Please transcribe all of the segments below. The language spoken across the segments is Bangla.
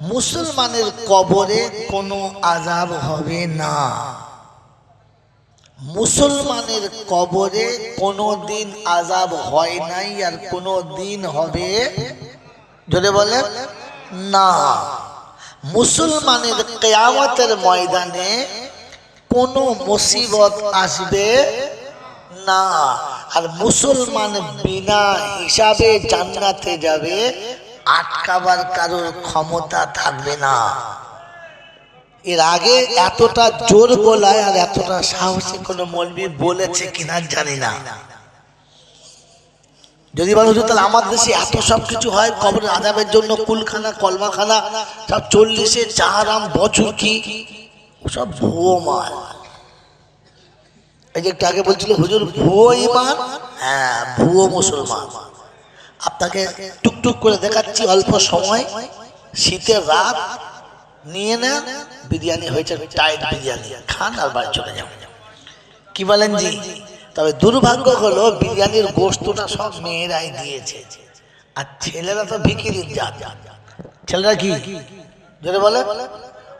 মুসলমানের কবরে কোনো আযাব হবে না। মুসলমানের কবরে কোনো দিন আযাব হয় নাই আর কোনো দিন হবে জোরে বলে না। মুসলমানের কিয়ামতের ময়দানে কোনো মুসিবত আসবে না। আর মুসলমান বিনা হিসাবে জান্নাতে যাবে, আটকাবার কারোর ক্ষমতা থাকবে না। এর আগে এতটা জোর গলায় আর এতটা সাহসী কোনো মৌলবি বলেছে কিনা জানি না। যদি বলা হতো তাহলে আমার দেশে এত সব কিছু হয়, কবরের আযাবের জন্য কুলখানা কলমাখানা সব 40-এ চারাম বছর কি সব ভুয়ো মাল। এই যে একটু আগে বলছিল হুজুর ভুয়ো ইমান, হ্যাঁ ভুয়ো মুসলমান। আপনাকে টুকটুক করে দেখাচ্ছি অল্প সময়, শীতের রাত, নিয়ে নেন বিরিয়ানি হয়েছে, টাইট বিরিয়ানি খান আর বাড়ি চলে যাবেন। কি বলেন জি? তবে দুর্ভাগ্য হলো বিরিয়ানির গোশতটা সব মেয়েরাই দিয়েছে, আর ছেলেরা তো ভিখিরির জাত। ছেলেরা কি যদি বলে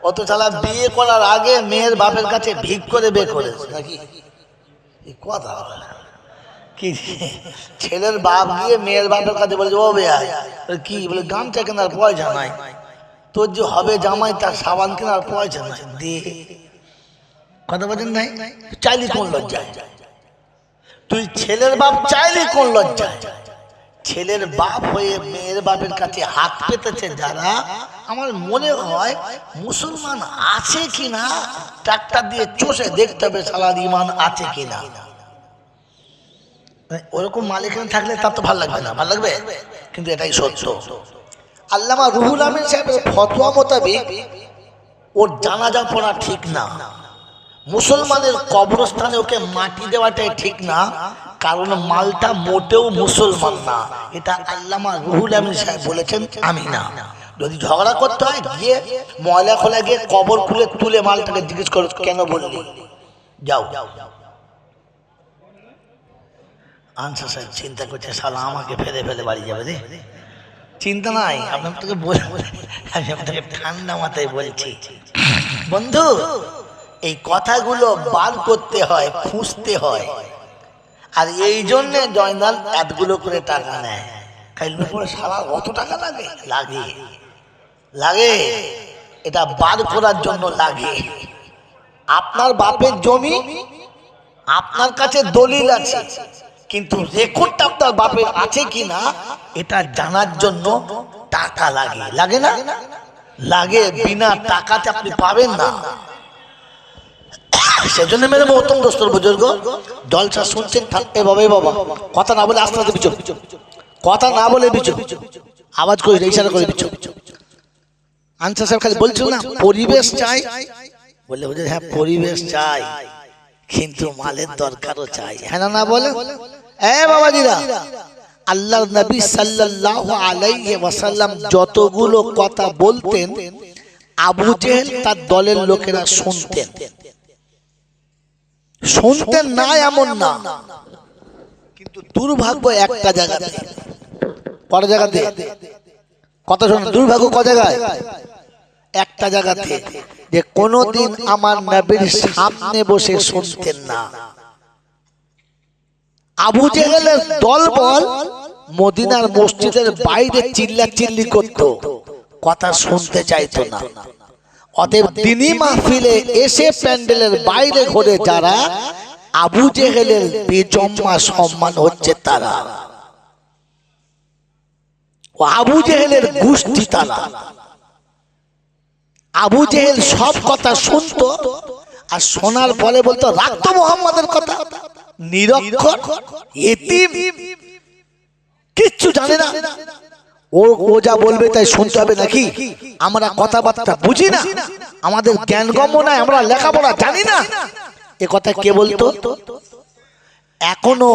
অত চালা বিয়ে করার আগে মেয়ের বাপের কাছে ভিক করে বিয়ে করেছে নাকি? কথা কি ছেলের বাপ গিয়ে মেয়ের বাপের কাছে বলেছে ও বেয়া কি বলে গামছা কেনার পয়সা নাই, তোর যে হবে জামাই তার সাবান কেনার পয়সা নাই দে। কথা বলেন নাই? চাইলি কোন লজ্জায়? তুই ছেলের বাপ চাইলি কোন লজ্জায়? ছেলের বাপ হয়ে মেয়ের বাপের কাছে হাত পেতেছে যারা, আমার মনে হয় মুসলমান আছে কিনা ট্রাক্টর দিয়ে চষে দেখতে হবে সালার ইমান আছে কিনা। ওরকম মালিক থাকলে তার তো ভালো লাগবে না, ভালো লাগবে কিন্তু এটাই সত্য। আল্লামা রুহুল আমিন সাহেবের ফতোয়া মোতাবেক ওর জানাজা পড়া ঠিক না, মুসলমানের কবরস্থানে ওকে মাটি দেওয়াটাই ঠিক না, কারণ মালটা মোটেও মুসলমান না। এটা আল্লামা রুহুল আমিন সাহেব বলেছেন, আমি না। যদি ঝগড়া করতে হয় গিয়ে ময়লা খোলা গিয়ে কবর খুলে তুলে মালটাকে জিজ্ঞেস করো কেন বললি, যাও। আনসার সাহেব চিন্তা করছে শালা আমাকে ফেলে ফেলে বাড়ি যাবে রে। চিন্তা নাই, আপনাকে আমি আপনাকে ঠান্ডা মাথায় বলছি বন্ধু, এই কথাগুলো বার করতে হয়, খুঁজতে হয়। আর এই জন্য জয়নাল এতগুলো করে টাকা নেয়। খাইলে পরে সারা অত টাকা লাগে লাগে লাগে এটা বার করার জন্য লাগে। আপনার বাপের জমি আপনার কাছে দলিল আছে, কিন্তু রেকর্ডটা আপনার বাপের আছে কিনা এটা জানার জন্য টাকা লাগে, লাগে না? লাগে। বিনা টাকাতে আপনি পাবেন না। সেজন্য মেরে মহতম দোস্তর বুজুর্গ, জলসা শুনছেন থাকতে বাবা বাবা কথা না বলে আস্তে আস্তে বিচো, কথা না বলে বিচো, আওয়াজ করে ইশারা করে বিচো। আনসার সাহেব খালি বলছিল না পরিবেশ চাই, বললে হুজুর হ্যাঁ পরিবেশ চাই, কিন্তু মালের দরকারও চাই, হ্যাঁ না বলে? এ বাবাজিরা, আল্লাহর নবী সাল্লাল্লাহু আলাইহি ওয়াসাল্লাম যতগুলো কথা বলতেন আবু জেহেল তার দলের লোকেরা শুনতেন। শুনতেন না এমন না, কিন্তু দুর্ভাগ্য একটা জায়গাতে, কত জায়গাতে কথা শোনেন, দুর্ভাগ্য কত জায়গায়? একটা জায়গাতে, যে কোনদিন আমার নবীর সামনে বসে শুনতেন না। আবু জেহেলের দলবল মদিনার মসজিদের বাইরে চিল্লাচিল্লি করত, কথা শুনতে চাইতো না। অতএব দিনী মাহফিলে এসে প্যান্ডেলের বাইরে ঘুরে যারা, আবু জেহেলের বেজম্মা সম্মান হচ্ছে তারা, আবু জেহেলের গোষ্ঠী তারা। আবু জেহেল সব কথা শুনতো, আর শোনার পরে বলতো রাখতো মুহাম্মাদের কথা, নিরক্ষর এতিম, কিচ্ছু জানে না। ও যা বলবে তাই শুনতে হবে নাকি? আমরা কথাবার্তা বুঝি না, আমাদের জ্ঞানগম্য নাই, আমরা লেখাপড়া জানি না, এ কথা কে বলতো? এখনো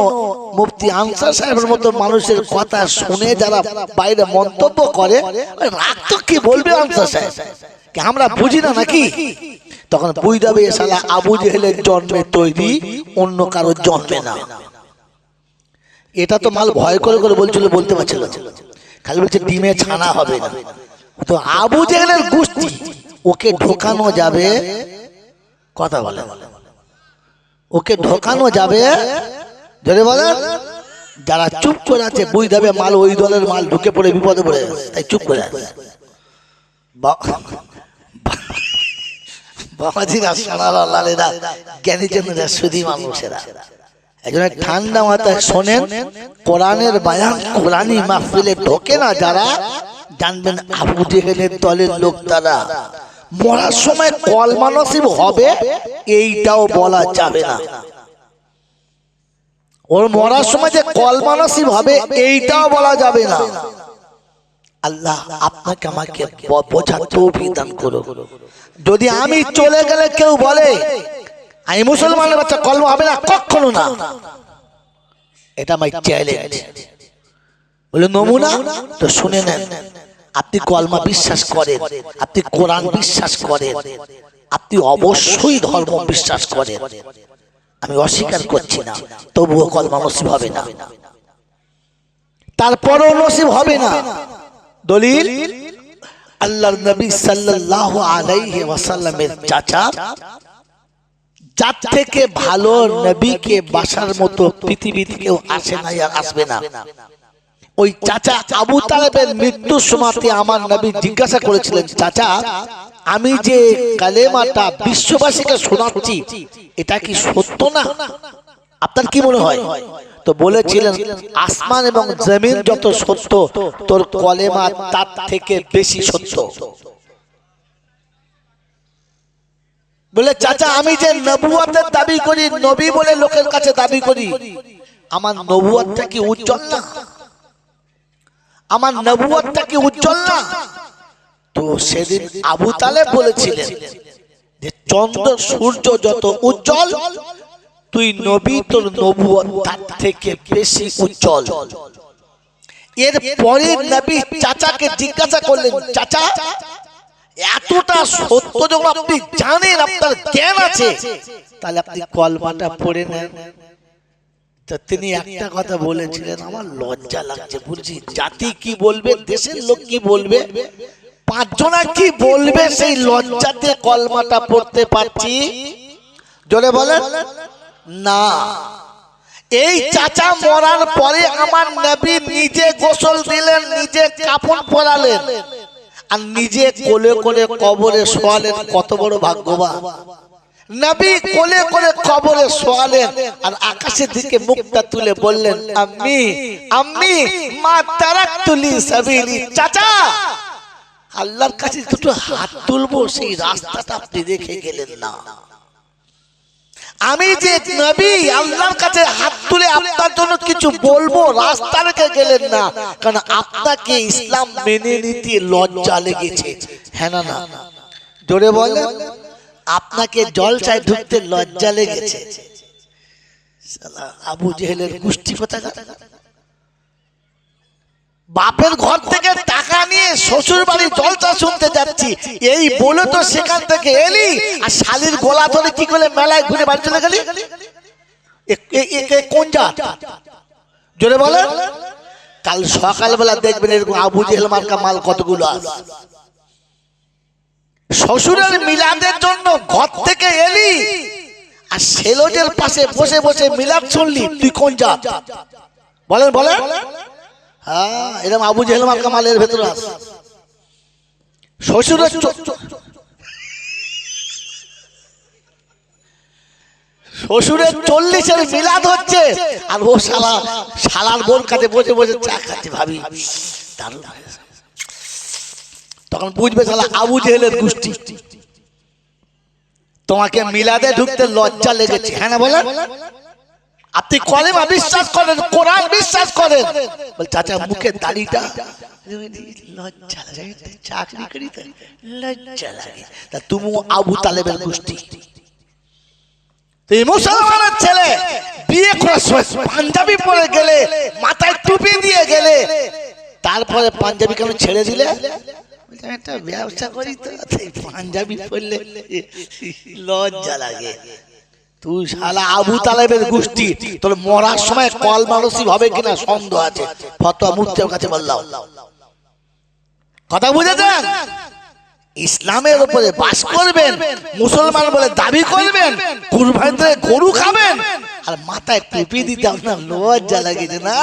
মুফতি আনসার সাহেবের মতো মানুষের কথা শুনে যারা বাইরে মন্তব্য করে, রাখতো কি বলবে আনসার সাহেব, আমরা বুঝি না নাকি? তখন বুঝাবে শালা আবু জেহেলের জন্মে তৈরি, অন্য কারোর জন্মে না। এটা তো মাল ভয় করে করে বলছিল, বলতে পারছিল, খালি বলছে ডিমে ছানা হবে না। তো আবু জেহেলের গোষ্ঠী, ওকে ঢোকানো যাবে, কথা বলে, ওকে ঢোকানো যাবে, ধরে বলে যারা চুপ করে আছে বুঝ দেবে মাল ওই দলের মাল ঢুকে পড়ে বিপদে পড়ে গেছে, তাই চুপ করে আছে। বাবাজিরা সোনারা লালেরা জ্ঞানী জনেরা সুধী মানুষেরা একজন ঠান্ডা মাথায় শোনেন কোরআনের বায়ান, কোরআনী মাহফিলে ঢোকে না যারা, জানবেন আবু জেহেলের দলের লোক তারা। মরার সময় কলমা নসিব হবে এইটাও বলা যাবে না। ওর মরার সময় যে কলমা নসিব হবে এইটাও বলা যাবে না। আল্লাহ আপনাকে আমাকে বোঝার তৌফিক দান করুন। যদি আমি চলে গেলে কেউ বলে আমি মুসলমানের বাচ্চা, কলমা হবে না, কখনো না, এটা আমার চ্যালেঞ্জ। বলে নমুনা তো শুনে নেন, আপনি কলমা বিশ্বাস করেন, আপনি কোরআন বিশ্বাস করেন, আপনি অবশ্যই ধর্ম বিশ্বাস করেন, আমি অস্বীকার করছি না, তবুও কলমা নসিব হবে না, তারপরও নসিব হবে না। দলিল আল্লাহর নবী সাল্লাল্লাহু আলাইহি ওয়াসাল্লামের চাচা, যার থেকে ভালো নবীকে বাসার মতো পৃথিবীতে কেউ আসে না আর আসবে না। ওই চাচা আবু তালেবের মৃত্যুর সময়তে আমার নবী জিজ্ঞাসা করেছিলেন, চাচা আমি যে কালেমাটা বিশ্ববাসীকে শোনাচ্ছি এটা কি সত্য না, আপনার কি মনে হয়? তো বলেছিলেন আসমান এবং জমিন যত সত্য, তোর কলেমা তার থেকে বেশি সত্য। বলে চাচা আমি যে নবুয়তের দাবি করি, নবী বলে লোকের কাছে দাবি করি, আমার নবুয়তটা কি উজ্জ্বল না? আমার নবুয়তটা কি উজ্জ্বল না? তো সেদিন আবু তালেব বলেছিলেন যে চন্দ্র সূর্য যত উজ্জ্বল, তুই নবী, তোর নবুয়ত তার থেকে বেশি উজ্জ্বল। এর পরে নবী চাচাকে জিজ্ঞাসা করলেন, চাচা এতটা সত্য যখন আপনি জানেন, আপনার জ্ঞান আছে, তাহলে আপনি কলমাটা পড়ে নেন। তো তিনি একটা কথা বলেছিলেন, আমার লজ্জা লাগছে, বলছি জাতি কি বলবে, দেশের লোক কি বলবে, পাঁচজনা কি বলবে, সেই লজ্জাতে কলমাটা পড়তে পারছি। জোরে বলেন না। এই চাচা মরার পরে আমার নবী নিজে গোসল দিলেন, নিজে কাফন পরালেন, আর নিজে কোলে করে কবরে শোয়ালেন। কত বড় ভাগ্যবান নবী! কোলে করে কবরে শোয়ালেন আর আকাশের দিকে মুখটা তুলে বললেন, আম্মি আম্মি মা তারাকতু লি সাবিলি। চাচা আল্লাহর কাছে দুটো হাত তুলবো, সেই রাস্তাটা আপনি রেখে গেলেন না। আমি যে নবী, আল্লাহর কাছে হাত তুলে আপনার জন্য কিছু বলবো, রাস্তা রেখে গেলেন না, কারণ আপনাকে ইসলাম মেনে নিতে লজ্জা লেগেছে। হ্যাঁ না না? জোরে বলেন। আপনাকে জলসায় ঢুকতে লজ্জা লেগেছে। শালা আবু জেহেলের গোষ্ঠী কোথায়! বাপের ঘর থেকে টাকা নিয়ে শ্বশুর বাড়ি জলসা শুনতে যাচ্ছি, এই বলে তো সেখান থেকে এলি, আর শালির গলা ধরে কি করে মেলায় ঘুরে বাড়ি চলে গেলি? কোন জাত? জোরে বলেন। কাল সকালবেলা দেখবেন এরকম আবু জেহেল মার্কা মাল কতগুলো আছে। শ্বশুরের মিলাদের জন্য ঘর থেকে এলি, আর সেলোজের পাশে বসে বসে মিলাদ শুনলি, তুই কোন জাত? বলেন বলেন। হ্যাঁ, এরকম আবু জেহেল মার্কা মালের ভেতরে আছে। শ্বশুরের শ্বশুরের 40-এর মিলাদ হচ্ছে, আর ও শালার বোন কাছে বসে বসে চা খাচ্ছে। ভাবি দারুণ, তখন বুঝবে শালা আবু জেহেলের গোষ্ঠী। তোমাকে মিলাদে ঢুকতে লজ্জা লেগেছে, হ্যাঁ না বলেন? আপনি কলেমা বিশ্বাস করেন, কোরআন বিশ্বাস করেন, বল চাচা মুখে দাড়িটা লজ্জা লাগে, চাকরি করি তো লজ্জা লাগে। তা তুমি আবু তালেবের গোষ্ঠী। এই মুসলমানের ছেলে বিয়ে করার সময় পাঞ্জাবি পরে গেলে, মাথায় টুপি দিয়ে গেলে, তারপরে পাঞ্জাবি কেন ছেড়ে দিলে? একটা ব্যবসা করি তো, পাঞ্জাবি পরলে লজ্জা লাগে। তুই শালা আবু তালেবের গোষ্ঠী, তোর মরার সময় কলমা নসিব হবে কিনা সন্দেহ আছে। ফতোয়া মুফতির কাছে বললাম, কথা বুঝেছেন? ইসলামের উপরে বাস করবেন, মুসলমান বলে দাবি করবেন, কুরবানি দিয়ে গরু খাবেন, আর মাথায় টুপি দিতে আপনার লজ্জা লাগেছে না?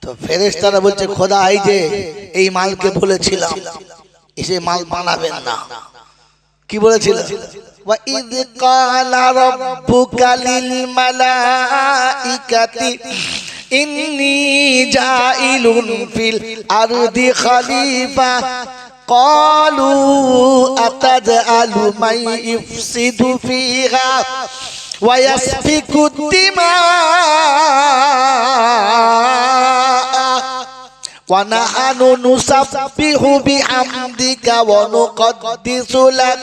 তো ফেরেশতারা বলছে খোদা এই যে এই মালকে বলেছিলাম এসে মাল বানাবেন না। কি বলেছিল? ওয়া ইয ক্বালা রাব্বুকা লিল মালাইকাতি ইন্নী জাইলুন ফিল আরদি খলিফা ক্বালু আতাজআলু মান ইফসিদু ফিহা ওয়া ইয়াসফিকু দিমা ওয়া নাহনু নুসাব্বিহু বিহামদিকা ওয়া নুকদ্দিসু লাক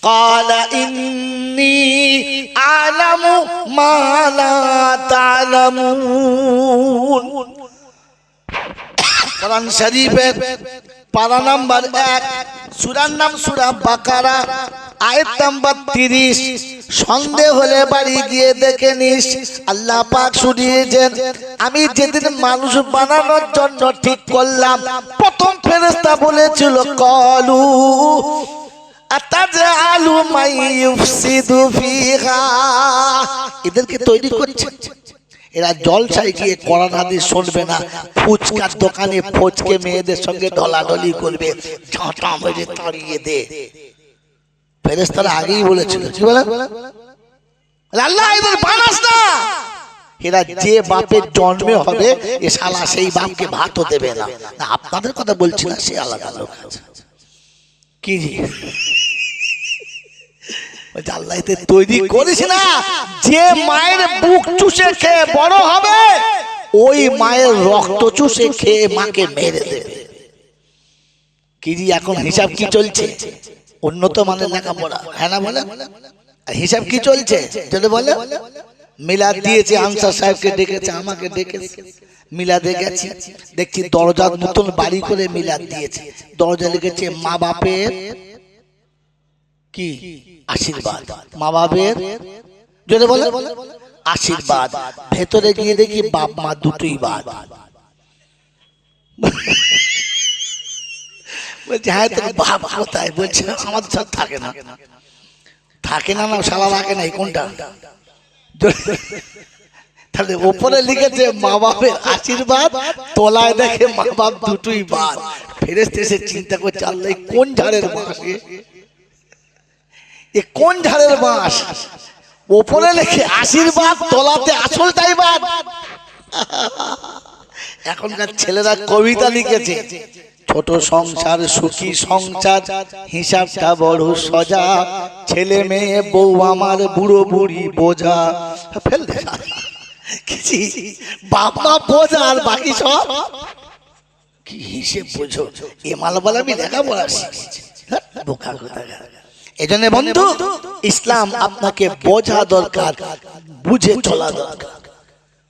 ক্বালা ইন্নী আ'লামু মা লা তা'লামুন। কোরআন শরীফের পারা নাম্বার 1, সূরার নাম সূরা বাকারা, আয়াত নাম্বার 30। সন্দেহ হলে বাড়ি গিয়ে দেখে নিস। আল্লাহ পাক শুনিয়েছেন, আমি যেদিন মানুষ বানানোর জন্য ঠিক করলাম, প্রথম ফেরেশতা বলেছিল ক্বালু আতাজআলু মান ইফসিদু ফিহা। এদেরকে তৈরি করছে, এরা জলসায় গিয়ে কোরআন হাদিস শুনবে না, ফুচকার দোকানে ফচকে মেয়েদের সঙ্গে ঢলাঢলি করবে, ঝাঁটা মেরে তাড়িয়ে দে। ফেরেশতারা আগেই বলেছিল, কি বলে? আল্লাহ এদের বানাস না। এরা যে বাপের জন্মে হবে এ শালা সেই বাপকে ভাতও দেবে না। আপনাদের কথা বলছি না, সে আলাদা লোক আছে। কি আল্লাহ এদের তৈরি করিস না, যে মায়ের বুক চুষে খেয়ে বড় হবে ওই মায়ের রক্ত চুষে খেয়ে মাকে মেরে দেবে। কি জি এখন হিসাব কি চলছে? উন্নত মানের লেখাপড়া, হ্যাঁ না বলে? হিসাব কি চলছে যদি বলে? মিলাদ দিয়েছে, আনসার সাহেবকে ডেকেছে, আমাকে ডেকেছে, মিলাদে গেছি, দেখছি দরজার নতুন বাড়ি করে মিলাদ দিয়েছে, দরজা লিখেছে মা বাপের কি আশীর্বাদ, মা বাপের যদি বলে আশীর্বাদ। ভেতরে গিয়ে দেখি বাপ মা দুটোই বাদ। বলছে হ্যাঁ তোর বাপ কোথায়? বলছে আমাদের সাথে থাকে না। থাকে না, না সারা রাখে না, কোনটা? তাহলে ওপরে লিখেছে মা বাপের আশীর্বাদ, তলায় দেখে মা বাপ দুটোই বাদ। ফেরেশতা এসে চিন্তা করছে আল্লাহ কোন ঝাড়ের বাঁশ, এ কোন ঝাড়ের বাঁশ? ওপরে লেখে আশীর্বাদ, তলাতে আসলটাই বাদ। এখনকার ছেলেরা কবিতা লিখেছে, ছোট সংসার সুখী সংসার, হিসাবটা বড় সজা, ছেলে মেয়ে বউ আমার বুড়ো বুড়ি বোঝা। ফেল দে বাপ মা বোঝা আর বাকি সব কি হিসেব বোঝো? এ মালবালা আমি লেখাপড়া শিখেছি, বোকা কোথাকার। এজন্য বন্ধু ইসলাম আপনাকে বোঝা দরকার, বুঝে চলা দরকার।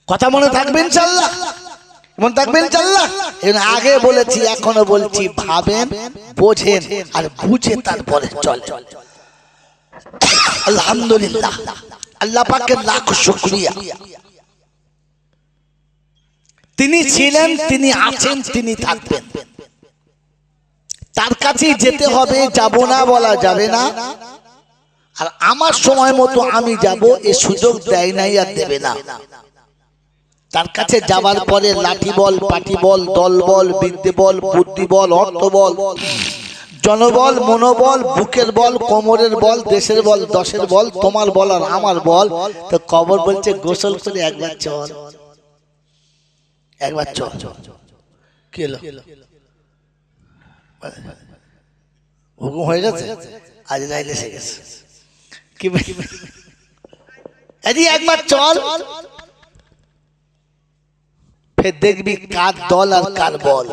কথা মনে থাকবে ইনশাআল্লাহ, মনে থাকবে ইনশাআল্লাহ। আগে বলেছি এখনো বলছি, ভাবেন, বোঝেন আর বুঝে তারপরে চলে। আলহামদুলিল্লাহ, আল্লাহ পাকের লাখ শুকরিয়া। তিনি ছিলেন, তিনি আছেন, তিনি থাকবেন। তার কাছেই যেতে হবে, যাব না বলা যাবে না। আর আমার সময় মতো আমি যাব এ সুযোগ দেয় নাই আর দেবে না। তার কাছে যাবার পরে লাঠি বল, পাটি বল, দল বল, বিদ্যে বল, বুদ্ধি বল, অর্থ বল, জনবল, মনোবল, বুকের বল, কোমরের বল, দেশের বল, দশের বল, তোমার বল আর আমার বল। তো কবর বলছে গোসল করে একবার চল, একবার চল। কি হলো? হুকুম হয়ে গেছে, আজ রাইল এসে গেছে। কি একবার চল, ফের দেখবি কার দল আর কার বল।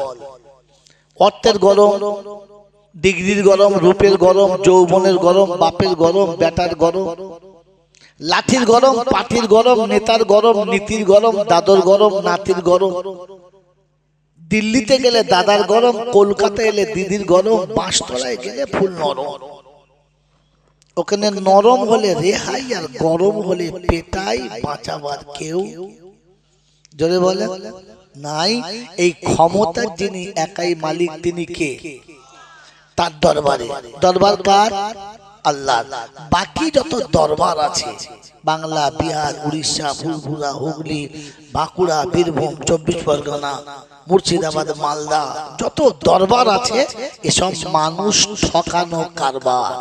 অর্থের গরম, ডিগ্রির গরম, রূপের গরম, যৌবনের গরম, বাপের গরম, বেটার গরম, লাঠির গরম, পাটির গরম, নেতার গরম, নীতির গরম, দাদর গরম, নাতির গরম। দিল্লিতে গেলে দাদার গরম, কলকাতা এলে দিদির গরম, বাঁশতলায় গেলে ফুল নরম। ওখানে নরম হলে রেহাই আর গরম হলে পেটাই, বাঁচাবার কেউ। জোরে বলে নাই। এই ক্ষমতার যিনি একাই মালিক তিনি কে? তার দরবারে। দরবার কার? আল্লাহ। বাকি যত দরবার আছে বাংলা, বিহার, উড়িষ্যা, ফুরফুরা, হুগলি, বাঁকুড়া, বীরভূম, 24 পরগনা, মুর্শিদাবাদ, মালদা, যত দরবার আছে এসব মানুষ ঠকানো কারবার।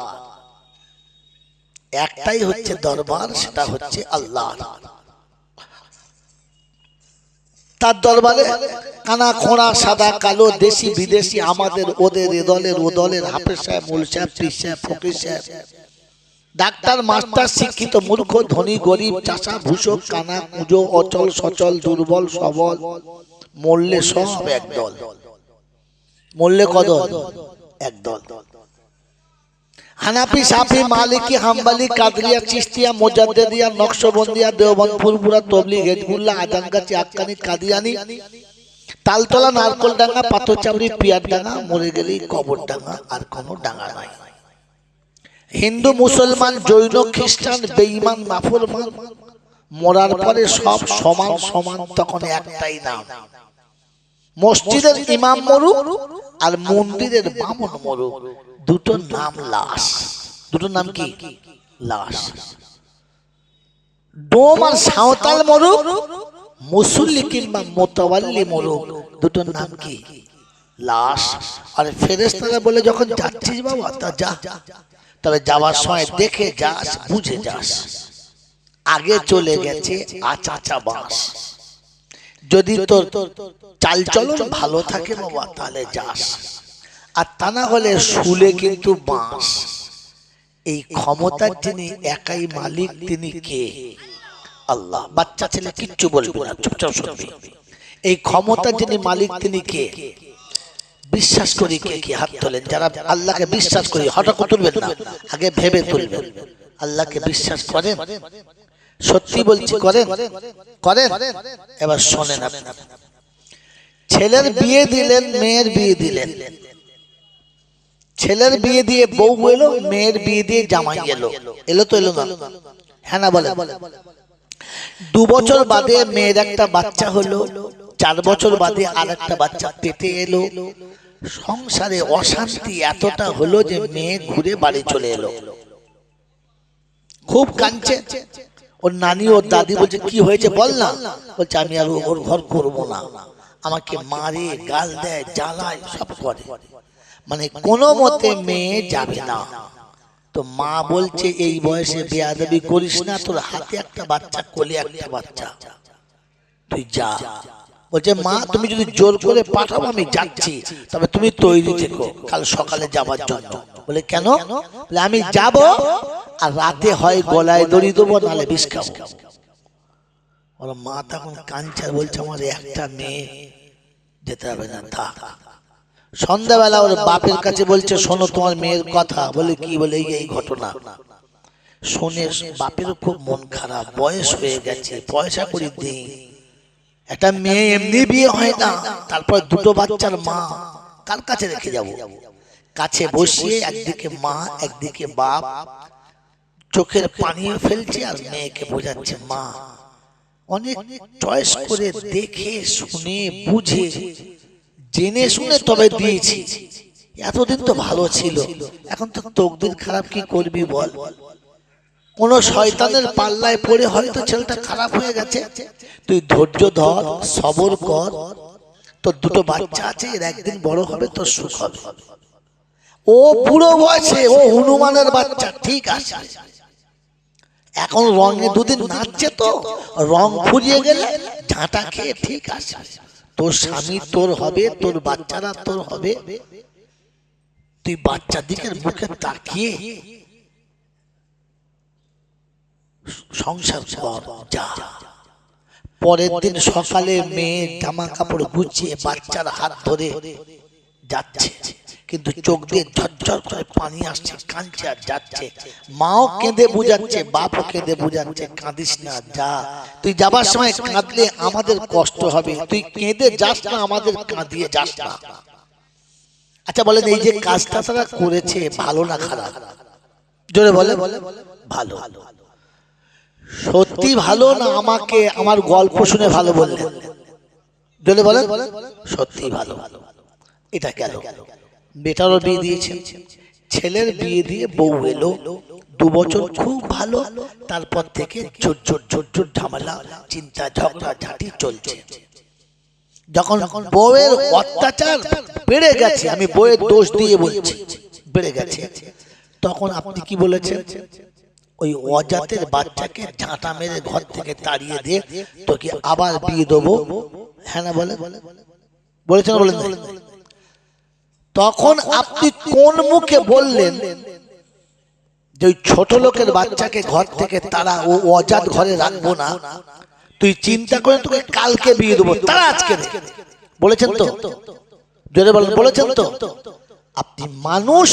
একটাই হচ্ছে দরবার, সেটা হচ্ছে আল্লাহ। তার দরবারে কানা খোঁড়া, সাদা কালো, দেশি বিদেশি, আমাদের ওদের, এ দলের ও দলের, হাফেজ সাহেব, মূল সাহেব, পীর সাহেব, ফকির সাহেব, ডাক্তার, মাস্টার, শিক্ষিত, মূর্খ, ধনী, গরিব, চাষা, ভূষক, কানা, কুঁজো, অচল সচল, দুর্বল সবল, মরলে সব একদল। মরলে কদল? একদল। হানাফি, সাফি, মালিকি, হাম্বলি, কাদরিয়া, চিশতিয়া, মুজাদ্দিদিয়া, নকশবন্দিয়া, দেওবন্দ, ফুরফুরা, তবলিগ, হিজবুল্লাহ, আজানগাছি, আক্কানি, কাদিয়ানি, তালতলা, নারকলডাঙ্গা, পাথরচাবড়ি, পিয়ারডাঙ্গা, মরে গেলেই কবরডাঙ্গা, আর কোনো ডাঙ্গা নাই। হিন্দু, মুসলমান, জৈন, খ্রিস্টান, বেঈমান, নাফরমান, মরার পরে সব সমান সমান, তখন একটাই নাম। মসজিদের ইমাম মরুক আর মন্দিরের বামন মরুক, দুটো নাম লাশ। দুটো নাম কি? লাশ। ডোম আর সাঁওতাল মরুক, মুসল্লি কিংবা মোতাওয়াল্লি মরুক, দুটো নাম কি? লাশ। আর ফেরেশতারা বলে যখন যাচ্ছিস বাবা তা যা, তবে যাওয়ার সময় দেখে যাস, বুঝে যাস। আগে চলে গেছে আচাচা বাস। যদি তোর চালচলন ভালো থাকে বাবা তাহলে যাস, আর তা না হলে শুলে কিন্তু বাঁশ। এই ক্ষমতার যিনি একাই মালিক তিনি কে? আল্লাহ। বাচ্চা ছেলে কিচ্ছু বলবে না, চুপচাপ শুনবি। এই ক্ষমতার যিনি মালিক তিনি কে? বিশ্বাস করি কে কি? হাত তোলেন যারা আল্লাহকে বিশ্বাস করি। হঠাৎ তুলবেন না, আগে ভেবে তুলবেন। আল্লাহকে বিশ্বাস করেন? সত্যি বলছি করেন? করেন? এবার শোনেন। আপনি ছেলের বিয়ে দিলেন, মেয়ের বিয়ে দিলেন। ছেলের বিয়ে দিয়ে বউ এলো, মেয়ের বিয়ে দিয়ে জামাই এলো। এলো তো এলো না? হ্যাঁ না বলেন। 2 বছর বাদে মেয়ের একটা বাচ্চা হলো, 4 বছর বাদে আর একটা বাচ্চা পেটে এলো। সংসারে অশান্তি এতটা হলো যে মেয়ে ঘুরে বাড়ি চলে এলো। খুব কাঁদছে। ওর নানি ওর দাদি বলছে কি হয়েছে বল না। বলছে আমি আর ওর ঘর করবো না, আমাকে মারে, গাল দেয়, জ্বালায়, সব করে। মানে কোনো মতে মেয়ে যাবে না। তো মা বলছে এই বয়সে বেয়াদবি করিস না, তোর হাতে একটা বাচ্চা, কোলে একটা বাচ্চা, তুই যা। বলছে মা তুমি যদি জোর করে পাঠাবো আমি যাচ্ছি, তবে তুমি তৈরি থেকো কাল সকালে যাবার জন্য। বলে কেন? বলে আমি যাব, আর রাতে হয় গলায় দড়ি দেবো, নাহলে বিষ খাবো। ওর মা তখন কাঁদছে, বলছে আমার একটা মেয়ে, যেতে হবে না, থাক। সন্ধ্যাবেলা ওর বাপের কাছে বলছে শোনো তোমার মেয়ের কথা। বলে কি? বলে এই ঘটনা। শুনে বাপেরও খুব মন খারাপ, বয়স হয়ে গেছে, পয়সা করি দেই। একটা মেয়ে এমনি বিয়ে হয় না, তারপর 2টো বাচ্চার মা, কার কাছে রেখে যাব? কাছে বসিয়ে একদিকে মা একদিকে বাপ চোখের পানি ফেলছে আর মেয়েকে বোঝাচ্ছে মা অনেক চয়েস করে দেখে শুনে বুঝে জেনে শুনে তবে দিয়েছি, এতদিন তো ভালো ছিল, এখন তো তকদির খারাপ, কি করবি বল। কোন শয়তানের পাল্লায় পড়ে হয়তো ছেলেটা খারাপ হয়ে গেছে, তুই ধৈর্য ধর, সবর কর, তোর 2টো বাচ্চা আছে, এর একদিন বড় হবে, তোর সুখ হবে। ও বুড়ো বয়সে ও হনুমানের বাচ্চা, ঠিক আছে, এখন রঙে 2 দিন নাচছে, তো রং ফুরিয়ে গেলে ঝাঁটা খেয়ে ঠিক আছে, তোর স্বামী তোর হবে, তোর বাচ্চারা তোর হবে, তুই বাচ্চা দিকের মুখে তাকিয়ে সংসার কর, যা। পরের দিন সকালে মেয়ে জামা কাপড় গুছিয়ে বাচ্চার হাত ধরে যাচ্ছে, কিন্তু চোখ দিয়ে ঝরঝর করে পানি আসছে, কাঁদছে আর যাচ্ছে। মাও কেঁদে বুঝাচ্ছে, বাপও কেঁদে বুঝাচ্ছে, কাঁদিস না, যা, তুই যাবার সময় কাঁদলে আমাদের কষ্ট হবে, তুই কেঁদে যাস না, আমাদের কাঁদিয়ে যাস না। আচ্ছা বলেন, এই যে কাজটা তারা করেছে ভালো না খারাপ? জোরে বলে। ভালো। সত্যি ভালো না আমাকে আমার গল্প শুনে ভালো বললেন? জলে বলেন সত্যি ভালো। এটা গেল, বেটারও বিয়ে দিয়েছেন, ছেলের বিয়ে দিয়ে বউ এলো, 2 বছর খুব ভালো, তারপর থেকে ঝোর ঝোর ঝোর ঝোর ঝামেলা, চিন্তা, ঝগড়া ঝাঁটি চলছে। যখন বউয়ের অত্যাচার বেড়ে গেছে, আমি বউয়ের দোষ দিয়ে বলছি, বেড়ে গেছে, তখন আপনি কি বলেছেন? ওই অজাতের বাচ্চাকে ঝাঁটা মেরে ঘর থেকে তাড়িয়ে দিয়ে তোকে আবার বিয়ে দেবো, হ্যাঁ না বলে বলেছেন, বলেন? তখন আপনি কোন মুখে বললেন যে ওই ছোট লোকের বাচ্চাকে ঘর থেকে তারা, ও অজাত ঘরে রাখবো না, তুই চিন্তা করে তোকে কালকে বিয়ে দেবো, তারা আজকে বলেছেন তো? জোরে বলেন, বলেছেন তো? আপনি মানুষ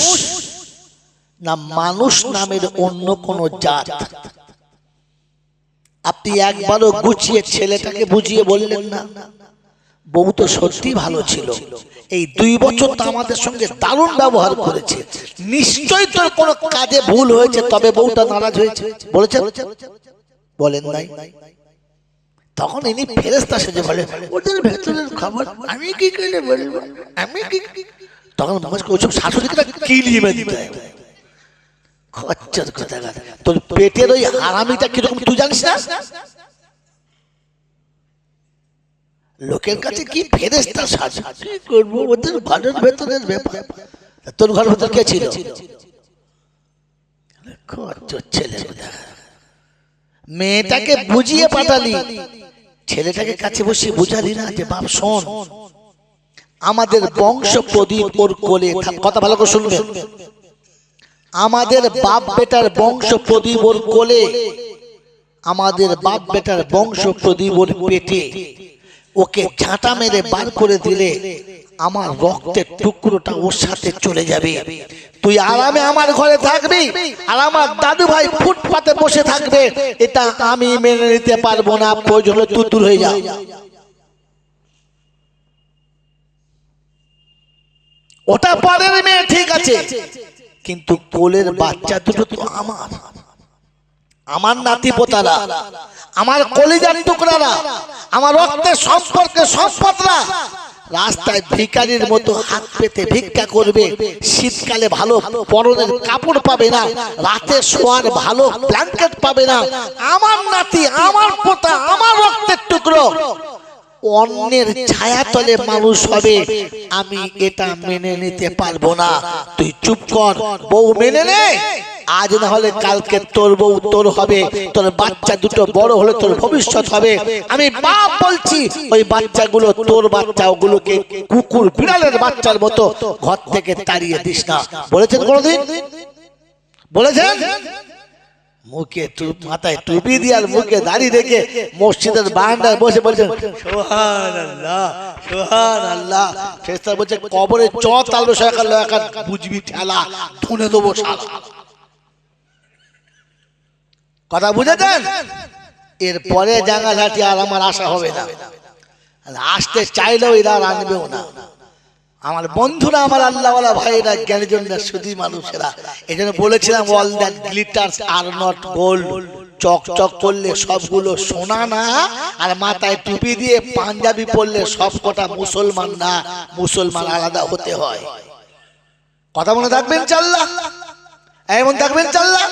না মানুষ নামের অন্য কোন জাত? আপনি একবারও গুছিয়ে ছেলেটাকে বুঝিয়ে বললেন না? বউ তো সত্যি ভালো ছিল, এই 2 বছর তো আমাদের সঙ্গে দারুণ ব্যবহার করেছে, নিশ্চয়ই তোর কোনো কাজে ভুল হয়েছে, তবে বউটা নারাজ হয়েছে, বলেছেন? বলেন নাই? তখন ইনি ফেরেশতা সেজে বলেন, ওদের ভেতরের খবর আমি কি করে বলবো, আমি কি? তখন ওসব শাশুড়িকে কিলিয়ে দিতে হয়। খচ্চর কোথাকার, তোর পেটের ওই হারামিটা কিরকম তুই জানিস না? লোকের কাছে কি ফেরেশতা সাজ, কি করবো, ওদের ঘরের ভেতরের ব্যাপার। তোর ঘর ভেতর কে ছিল? খচ্চর ছেলে। মেয়েটাকে বুঝিয়ে পাঠালি, ছেলেটাকে কাছে বসিয়ে বুঝালি না যে বাপ শোন, আমাদের বংশ প্রদীপ ওর কোলে, কথা ভালো করে শুনবে, আমাদের বাপ বেটার বংশ প্রদীপ ওর কোলে, আমাদের বাপ বেটার বংশ প্রদীপ ওর পেটে, ওকে ঝাঁটা মেরে বার করে দিলে আমার রক্তের টুকরোটা ওর সাথে চলে যাবে, তুই আরামে আমার ঘরে থাকবি, আর আমার দাদু ভাই ফুটপাতে বসে থাকবে, এটা আমি মেনে নিতে পারবো না, প্রয়োজন হলে তুই দূর হয়ে যা। ওটা পরের মেয়ে ঠিক আছে, কিন্তু কোলের বাচ্চা দুটো তো আমার, আমার নাতি পোতারা, আমার কলিজার টুকরারা, আমার রক্তের সম্পর্কে সম্পদরা রাস্তায় ভিখারির মতো হাত পেতে ভিক্ষা করবে, শীতকালে ভালো পরনের কাপড় পাবে না, রাতে শোয়ার ভালো ব্ল্যাঙ্কেট পাবে না, আমার নাতি, আমার পোতা, আমার রক্তের টুকরো অন্যের ছায়াতলে মানুষ হবে, আমি এটা মেনে নিতে পারবো না। তুই চুপ কর, বউ মেনে নে, আজ না হলে কালকে তোর বউ তোর হবে, তোর বাচ্চা দুটো বড় হলে তোর ভবিষ্যৎ হবে। আমি বাপ বলছি, ওই বাচ্চাগুলো তোর বাচ্চা, ওগুলোকে কুকুর বিড়ালের বাচ্চার মতো ঘর থেকে তাড়িয়ে দিস না। বলেছেন কোনদিন? বলেছেন? মুখে মাথায় টুপি দিয়ে আর মুখে দাড়ি রেখে মসজিদের বারান্দায় বসে বলছেন সুবহানাল্লাহ, সুবহানাল্লাহ। ফেরেশতা বলছে কবরে চতাল শাকা বুঝবি ঠেলা, ধুনে দেবো শালা। কথা বুঝেছেন? এরপরে জাঙ্গাঘাটি আর আমার আশা হবে না, আসতে চাইলেও এরা আনবেও না। আমার বন্ধুরা, আমার আল্লাহওয়ালা ভাইরা, জ্ঞানীজনরা, সুধী মানুষেরা, এই জন্য বলেছিলাম all that glitters are not gold, চকচক করলে সবগুলো সোনা না, আর মাথায় টুপি দিয়ে পাঞ্জাবি পরলে সব কটা মুসলমান না, মুসলমান আলাদা হতে হয়। কথা মনে থাকবেন চাল্লা, এমন থাকবেন চাল্লা।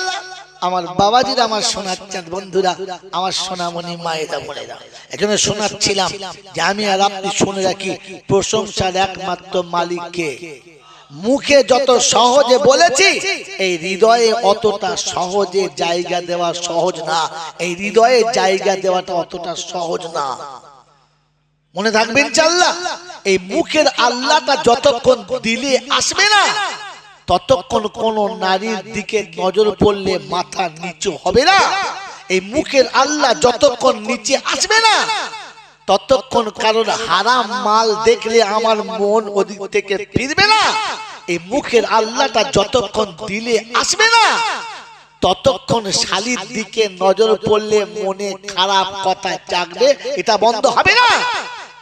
আমার বাবাজিরা, আমার শোনাচ্ছেন বন্ধুরা, আমার সোনামণি মায়েরা বোনেরা, এখানে শোনাচ্ছিলাম যে আমি আর আপনি শুনে রাখি, প্রশংসার একমাত্র মালিককে। মুখে যত সহজে বলেছি, এই হৃদয়ে অতটা সহজে জায়গা দেওয়া সহজ না, এই হৃদয়ে জায়গা দেওয়াটা অতটা সহজ না। মনে থাকবেন চাল্লা, এই মুখের আল্লাহটা যতক্ষণ দিলে আসবে না, ততক্ষণ কোন নারীর দিকে নজর পড়লে মাথা নিচু হবে না। এই মুখের আল্লাহ যতক্ষণ নিচে আসবে না, ততক্ষণ কারণ হারাম মাল দেখলে আমার মন ওদিক থেকে ফিরবে না। এই মুখের আল্লাহটা যতক্ষণ দিলে আসবে না, ততক্ষণ শালীর দিকে নজর পড়লে মনে খারাপ কথা জাগবে, এটা বন্ধ হবে না।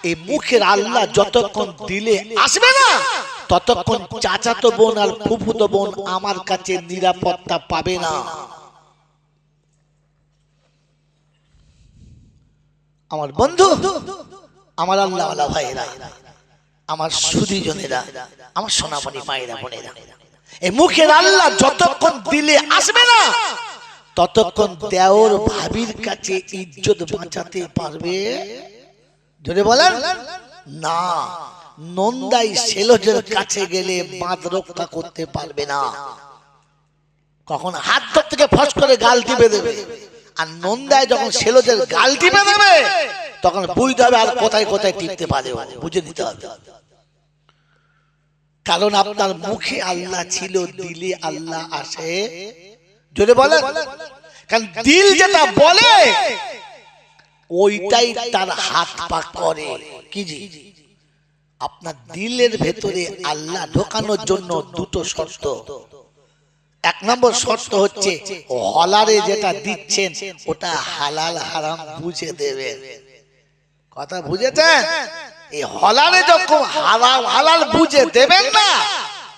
এই মুখের আল্লাহ যতক্ষণ দিলে আসবে না, ততক্ষণ চাচাতো বোন আর ফুফুতো বোন আমার কাছে নিরাপত্তা পাবে না। আমার বন্ধু, আমার আল্লাহওয়ালা ভাইরা, আমার সুধীজনেরা, আমার সোনামণি মায়েরা বোনেরা, এই মুখের আল্লাহ যতক্ষণ দিলে আসবে না ততক্ষণ দেওর ভাবির কাছে ইজ্জত বাঁচাতে পারবে যদি বলেন না। নন্দাই সেলজের কাছে গেলে বাঁধ রক্ষা করতে পারবে না। কখন হাত ধর থেকে ফস করে গাল টিপে দেবে, আর নন্দায় যখন সেলজের গাল টিপে দেবে তখন বুঝতে হবে আর কোথায় কোথায় টিপতে পারে, বুঝে নিতে হবে। কারণ আপনার মুখে আল্লাহ ছিল, দিলে আল্লাহ আসে যদি বলেন। কারণ দিল যেটা বলে ওইটাই তার হাত পা করে। কি জি? আপনার দিলের ভেতরে আল্লাহ ঢোকানোর জন্য দুটো শর্ত। এক নম্বর শর্ত হচ্ছে হলারে যেটা দিচ্ছেন ওটা হালাল হারাম বুঝে দেবেন। কথা বুঝেছেন? এই হলারে যখন হারাম হালাল বুঝে দেবেন না,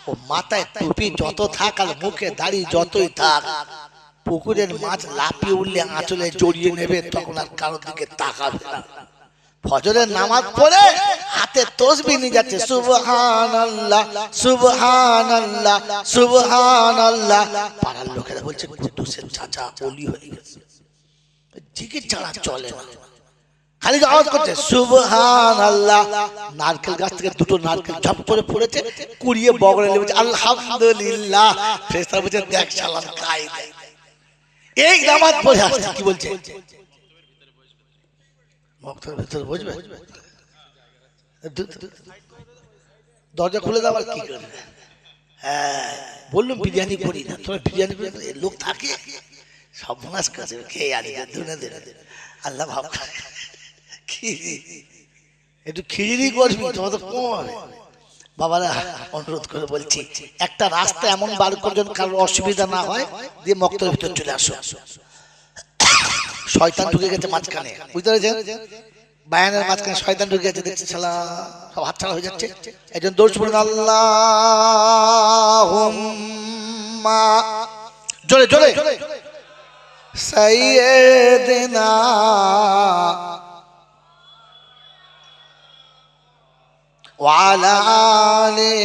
ও মাথায় টুপি যত থাক আর মুখে দাড়ি যতই থাক, পুকুরের মাছ লাফিয়ে উঠলে আঁচলে জড়িয়ে নেবে, তখন আর কারোর দিকে তাকাবে না। ফজরের নামাজ পড়ে হাতে তাসবিহ নিয়ে যাচ্ছে, সুবহানাল্লাহ সুবহানাল্লাহ সুবহানাল্লাহ। পাড়ার লোকেরা বলছে কুদ্দুসের চাচা ওলি হয়ে গেছে, জিকির ছাড়া চলে না, খালি আওয়াজ করছে সুবহানাল্লাহ। নারকেল গাছ থেকে দুটো নারকেল ঝপ করে পড়েছে, কুড়িয়ে বগলে বলছে আলহামদুলিল্লাহ। ফেরেশতা বলছে দেখ শালার কায়দা, এই নামাজ পড়ে আসছে। কি বলছে? মক্তবের ভিতরে বসবে, দরজা খুলে দেওয়ার কি করবে? হ্যাঁ বললাম বিরিয়ানি করি না, তোমরা বিরিয়ানি করে লোক থাকে সব নাশ করে খেয়ে আনি ধুনে ধুনে। আল্লাহ ভাব একটু খিচুড়ি করবি, তোমার তো কম হবে। বাবারা অনুরোধ করে বলছি, একটা রাস্তা এমন বার করবেন কারোর অসুবিধা না হয়, দিয়ে মক্তবের ভিতর চলে আসো। শয়তান ঢুকে গেছে মাঝখানে, বুঝতে পেরেছেন? বায়ানের মাঝখানে শয়তান ঢুকে গেছে, দেখছি শালা সব হাতছাড়া হয়ে যাচ্ছে। একজন দৌড় পড়েন আল্লাহুম্মা জোরে জোরে সাইয়্যিদিনা ওয়া আলা আলি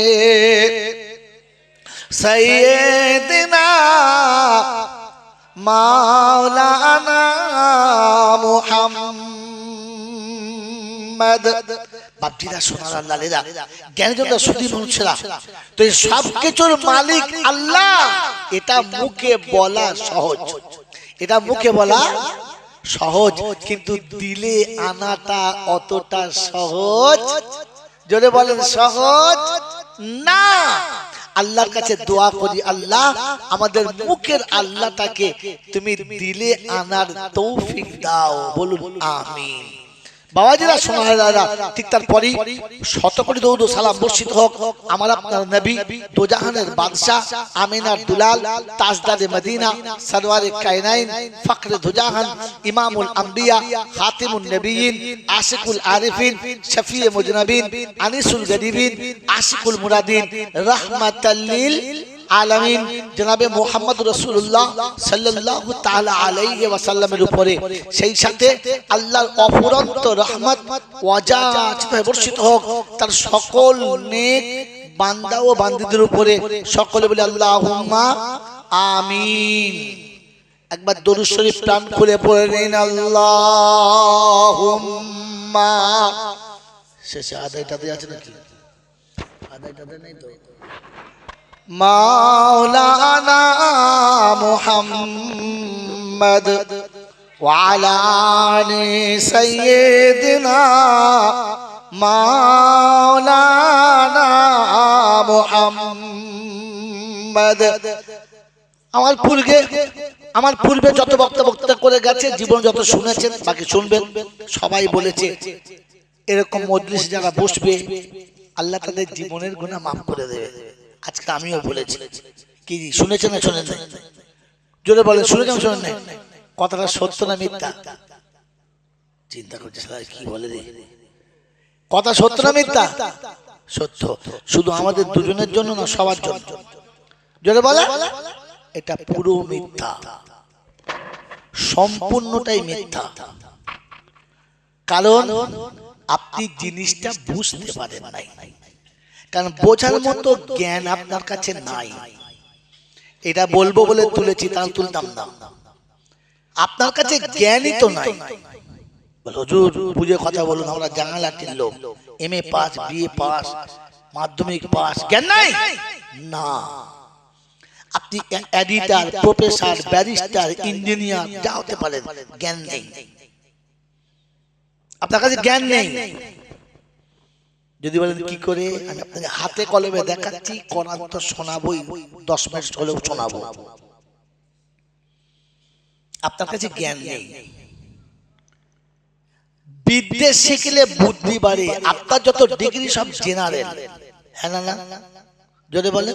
সাইয়্যিদিনা মাওলানা মুহাম্মদ। বাপজিরা সোনার আল্লাহরা জ্ঞানীজনরা সুধী মানুষেরা, তো এই সব কিছুর মালিক আল্লাহ। এটা মুখে বলা সহজ, এটা মুখে বলা সহজ, কিন্তু দিলে আনাটা অতটা সহজ জোরে বলেন সহজ না। আল্লাহর কাছে দোয়া করি, আল্লাহ আমাদের মুখের আল্লাহটাকে তুমি দিলে আনার তৌফিক দাও, বলুন আমিন। বাবাজিরা সোনারা, ঠিক তারপরেই শতকোটি দরুদ ও সালাম বর্ষিত হোক আমার আপনার নবী, দোজাহানের বাদশাহ, আমিনার দুলাল, তাজদারে মদিনা, সরওয়ারে কায়নাইন, ফখরে দোজাহান, ইমামুল আম্বিয়া, খাতিমুন নবিয়িন, আশিকুল আরিফিন, শফিয়ে মুজনবিন, আনিসুল গরিবিন, আশিকুল মুরাদিন, রাহমাতাল লিল আলামিন জনাবে মুহাম্মদ রাসূলুল্লাহ সাল্লাল্লাহু তাআলা আলাইহি ওয়াসাল্লামের উপরে, সেই সাথে আল্লাহর অফুরন্ত রহমত ওয়াজাত বর্ষিত হোক তার সকল নেক বান্দা ও বান্দীদের উপরে। সকলে বলে আল্লাহুম্মা আমিন। একবার দরুদ শরীফ প্রাণ খুলে পড়ে নিন, আল্লাহুম্মা। শেষে আদায়টাতে আছে নাকি? আদায়টাতে নেই তো। মাওলানা মুহাম্মদ ওয়া আলা আলি সাইয়্যিদিনা মাওলানা মুহাম্মদ। আমার পূর্বে যত বক্তা করে গেছে, জীবন যত শুনেছেন, বাকি শুনবেন, সবাই বলেছে এরকম মজলিস যারা বসবে আল্লাহ তাদের জীবনের গুনাহ মাফ করে দেবে। আজকে আমিও বলেছি, কি শুনেছেন না শোনেন নাই? জোরে বলেন, শুনেছেন শোনেন নাই? কথাটা সত্য না মিথ্যা? চিন্তা করছে কি বলে রে, কথা সত্য না মিথ্যা? সত্য। শুধু আমাদের দুজনের জন্য না, সবার জন্য। জোরে বলে, এটা পুরো মিথ্যা, সম্পূর্ণটাই মিথ্যা। কারণ আপনি জিনিসটা বুঝতে পারেন নাই, কারণ বোঝার মতো জ্ঞান আপনার কাছে নাই। এটা বলবো বলে তুলেছি, তাহলে তুলতাম না। আপনার কাছে জ্ঞানই তো নাই। হুজুর বুঝে কথা বলুন, আমরা জানালাটির লোক, MA পাস, BA পাস, মাধ্যমিক পাস, জ্ঞান নাই না। আপনি এডিটর, প্রফেসর, ব্যারিস্টার, ইঞ্জিনিয়ার যা হতে পারেন, জ্ঞান নেই। আপনার কাছে জ্ঞান নেই। যদি বলেন কি করে, আমি আপনাকে হাতে কলমে দেখাচ্ছি, কোরআন তো শোনাবই, 10 মিনিট হলেও শোনাবো। আপনার কাছে জ্ঞান নেই। বিদ্যে শিখলে বুদ্ধি বাড়ে। আপনার যত ডিগ্রি সব জেনারেল, হ্যাঁ না? যদি বলে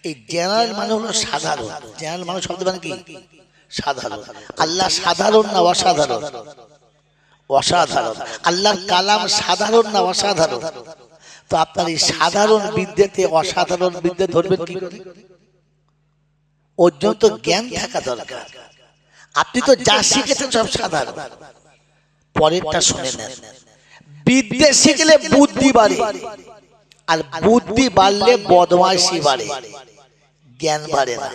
এই জেনারেল মানে হলো সাধারণ। জেনারেল মানে শব্দ মানে কি? সাধারণ। আল্লাহ সাধারণ না অসাধারণ? অসাধারণ। আল্লাহর কালাম সাধারণ না অসাধারণ? তো আপনার এই সাধারণ বিদ্যেতে অসাধারণ বিদ্যে ধরবেন কি করে? ওর জন্য তো জ্ঞান থাকা দরকার। আপনি তো যা শিখেছেন সব সাধারণ। পরেরটা শুনে নেন, বিদ্যে শিখলে বুদ্ধি বাড়ে, আর বুদ্ধি বাড়লে বদমাইশি বাড়ে, জ্ঞান বাড়ে না।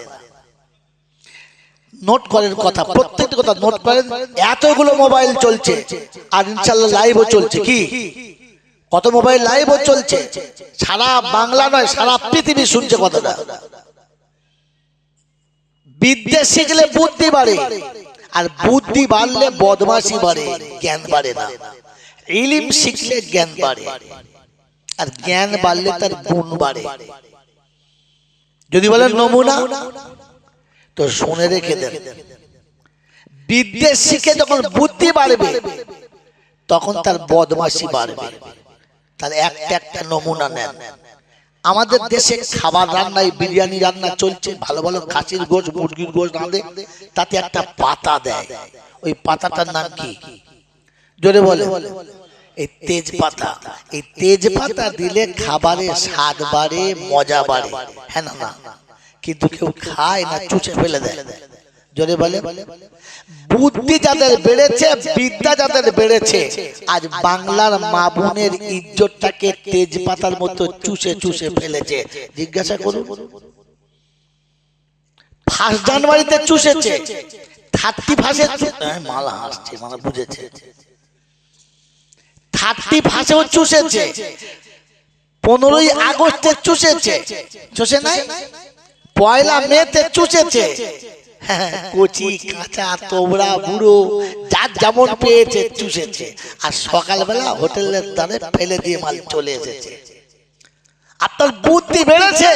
নোট করেন কথা, প্রত্যেকটা কথা নোট করেন। এতগুলো মোবাইল চলছে, আর ইনশাআল্লাহ লাইভও চলছে। কি কত মোবাইল লাইভও চলছে, সারা বাংলা নয় সারা পৃথিবী শুনছে কথাটা। বিদ্যে শিখলে বুদ্ধি বাড়ে, আর বুদ্ধি বাড়লে বদমাশি বাড়ে, জ্ঞান বাড়ে না। ইলম শিখলে জ্ঞান বাড়ে, আর জ্ঞান বাড়লে তার গুণ বাড়ে। যদি বলেন নমুনা, তো শুনে রেখে দেন। বিদ্যে শিখে যখন বুদ্ধি বাড়বে, তখন তার বদমাশি বাড়বে। তার একটা নমুনা নেন। আমাদের দেশে খাবার রান্নায় বিরিয়ানি রান্না চলছে, ভালো ভালো খাসির গোশ, মুরগির গোশ রাঁধে, তাতে একটা পাতা দেয়। ওই পাতাটার নাম কি? জোরে বলে। এই তেজপাতা। এই তেজপাতা দিলে খাবারের স্বাদ বাড়ে, মজা বাড়ে, হ্যাঁ না? কিন্তু কেউ খায় না, চুষে ফেলে দেয়। জোরে বলে। বুদ্ধি যাদের বেড়েছে, বিদ্যা যাদের বেড়েছে, আজ বাংলার মা বোনের ইজ্জতটাকে তেজপাতার মতো চুষে চুষে ফেলেছে। জিজ্ঞাসা করুন। 1 জানুয়ারিতে চুষেছে, 31 মালা হাসছে, মানে বুঝেছে। 31 চুষেছে, 15ই আগস্টে চুষেছে, চুষে নাই? 1 মেতে চুষেছে। কচি কাঁচা তোবড়া বুড়ো যার যেমন পেয়েছে চুষেছে, আর সকালবেলা হোটেলের দ্বারে ফেলে দিয়ে মাল চলে এসেছে। আপনার বুদ্ধি বেড়েছে,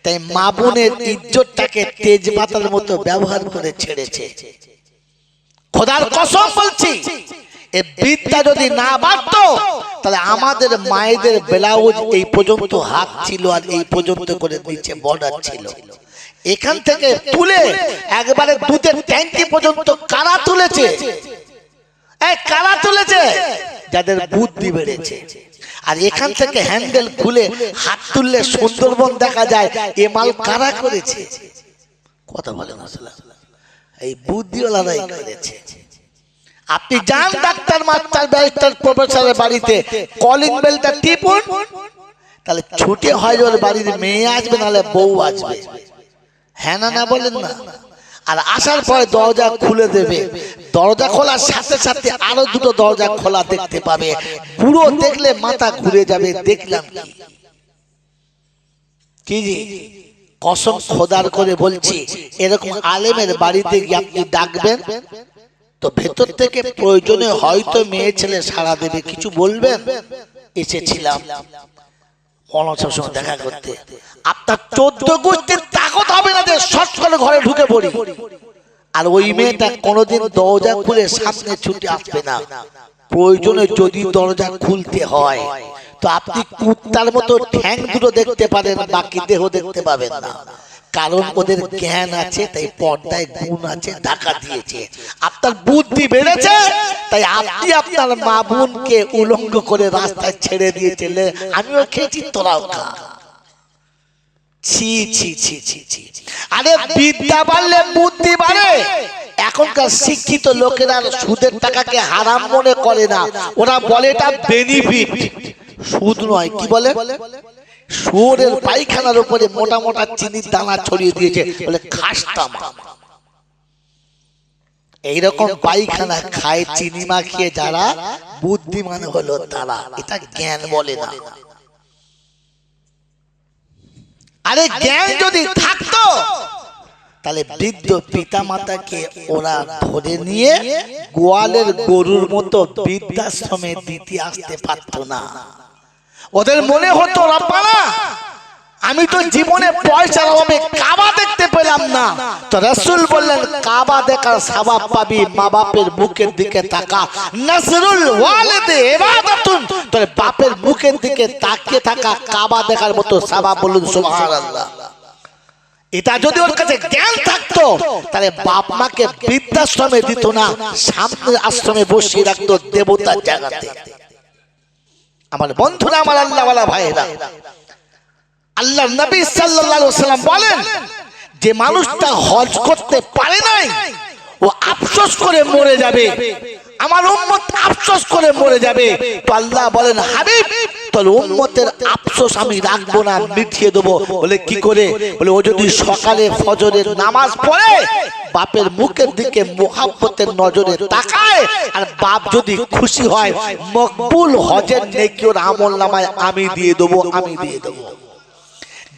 তাই মা বোনের ইজ্জতটাকে তেজপাতার মতো ব্যবহার করে ছেড়েছে। খোদার কসম বলছি, এ বিদ্যা যদি না বাড়তো, তাহলে আমাদের মায়েদের ব্লাউজ এই পর্যন্ত হাত ছিল, আর এই পর্যন্ত করে নিচে বর্ডার ছিল। এখান থেকে তুলে একবারে দুধের ট্যাঙ্কি পর্যন্ত কারা তুলেছে? কারা তুলেছে? যাদের বুদ্ধি বেড়েছে। আর এখান থেকে হ্যান্ডেল খুলে হাত তুললে সুন্দরবন দেখা যায়, এ মাল কারা করেছে? কথা বলেন। এই বুদ্ধিওয়ালারাই করেছে। আপনি যান ডাক্তার, মাস্টার, ব্যারিস্টার, প্রফেসরের বাড়িতে, কলিং বেলটা টিপুন, তাহলে ছুটে হয় ওর বাড়ির মেয়ে আসবে, নাহলে বউ আসবে, হ্যাঁ না? বলেন না? আর আসার পরে দরজা খুলে দেবে। দরজা খোলার সাথে সাথে আরো 2টো দরজা খোলা দেখতে পাবে। বুড়ো দেখলে মাথা ঘুরে যাবে, দেখলাম কি জি? কসম খোদার করে বলছি, এরকম আলেমের বাড়িতে গিয়ে আপনি ডাকবেন, তো ভেতর থেকে প্রয়োজনে হয়তো মেয়ে ছেলে সাড়া দেবে। কিছু বলবেন, এসেছিলাম মৌলানার সঙ্গে দেখা করতে। আপনার 14 গোষ্ঠীর তাকত হবে না যে শর্ট করে ঘরে ঢুকে পড়ি। আর ওই মেয়েটা কোনোদিন দরজা খুলে সামনে ছুটে আসবে না। প্রয়োজনে যদি দরজা খুলতে হয়, তো আপনি কুত্তার মতো ঠ্যাং দুটো দেখতে পারেন, বাকি দেহ দেখতে পাবেন না। কারণ ওদের জ্ঞান আছে, তাই পর্দায় গুণ আছে, ঢাকা দিয়েছে। আপনার বুদ্ধি বেড়েছে, তাই আপনি আপনার মা বোনকে উলঙ্গ করে রাস্তায় ছেড়ে দিয়েছেন। আমিও খেয়েছি, তোরাও খা। ছি ছি ছি ছি ছি। আরে বিদ্যা বাড়লে বুদ্ধি বাড়ে, এখনকার শিক্ষিত লোকেরা সুদের টাকাকে হারাম মনে করে না, ওরা বলে এটা বেনিফিট। সুদ নয়, কি বলে? শুয়োরের পায়খানার উপরে মোটা মোটা চিনির দানা ছড়িয়ে দিয়েছে, বলে খাসটা মা। এইরকম পায়খানা খায় চিনি মাখিয়ে যারা, বুদ্ধিমান হলো তারা, এটা জ্ঞান বলে না। আরে জ্ঞান যদি থাকতো তাহলে বৃদ্ধ পিতা মাতাকে ওরা ধরে নিয়ে গোয়ালের গরুর মতো বৃদ্ধাশ্রমে দিতে আসতে পারতো না। ওদের মনে হতো রব্বানা আমি তো জীবনে পয়সার অভাবে কাবা দেখতে পেলাম না, তো রাসূল বললেন কাবা দেখার সওয়াব পাবি, মা বাপের মুখের দিকে তাকা। নাসরুল ওয়ালিদে ইবাদাতুন, তোর বাপের মুখের দিকে তাকিয়ে থাকা কাবা দেখার মতো সওয়াব। বলুন সুবহানাল্লাহ। এটা যদি ওর কাছে জ্ঞান থাকতো তাহলে বাপ মাকে বৃদ্ধাশ্রমে দিত না, সামনের আশ্রমে বসিয়ে রাখতো দেবতার জায়গাতে। আমার বন্ধুরা, আমার আল্লাহওয়ালা ভাইরা, আল্লাহর নবী সাল্লাল্লাহু আলাইহি ওয়াসাল্লাম বলেন যে মানুষটা হজ করতে পারে নাই ও আফসোস করে মরে যাবে, আমার উম্মত আফসোস করে মরে যাবে। তো আল্লাহ বলেন হাবিব তোর উম্মতের আফসোস আমি রাখবো না, মিটিয়ে দেবো। বলে কি করে? বলে ও যদি সকালে ফজরের নামাজ পড়ে বাপের মুখের দিকে মুহাব্বতের নজরে তাকায়, আর বাপ যদি খুশি হয় মকবুল হজের নেকি ওর আমলনামায় আমি দিয়ে দেবো, আমি দিয়ে দেবো।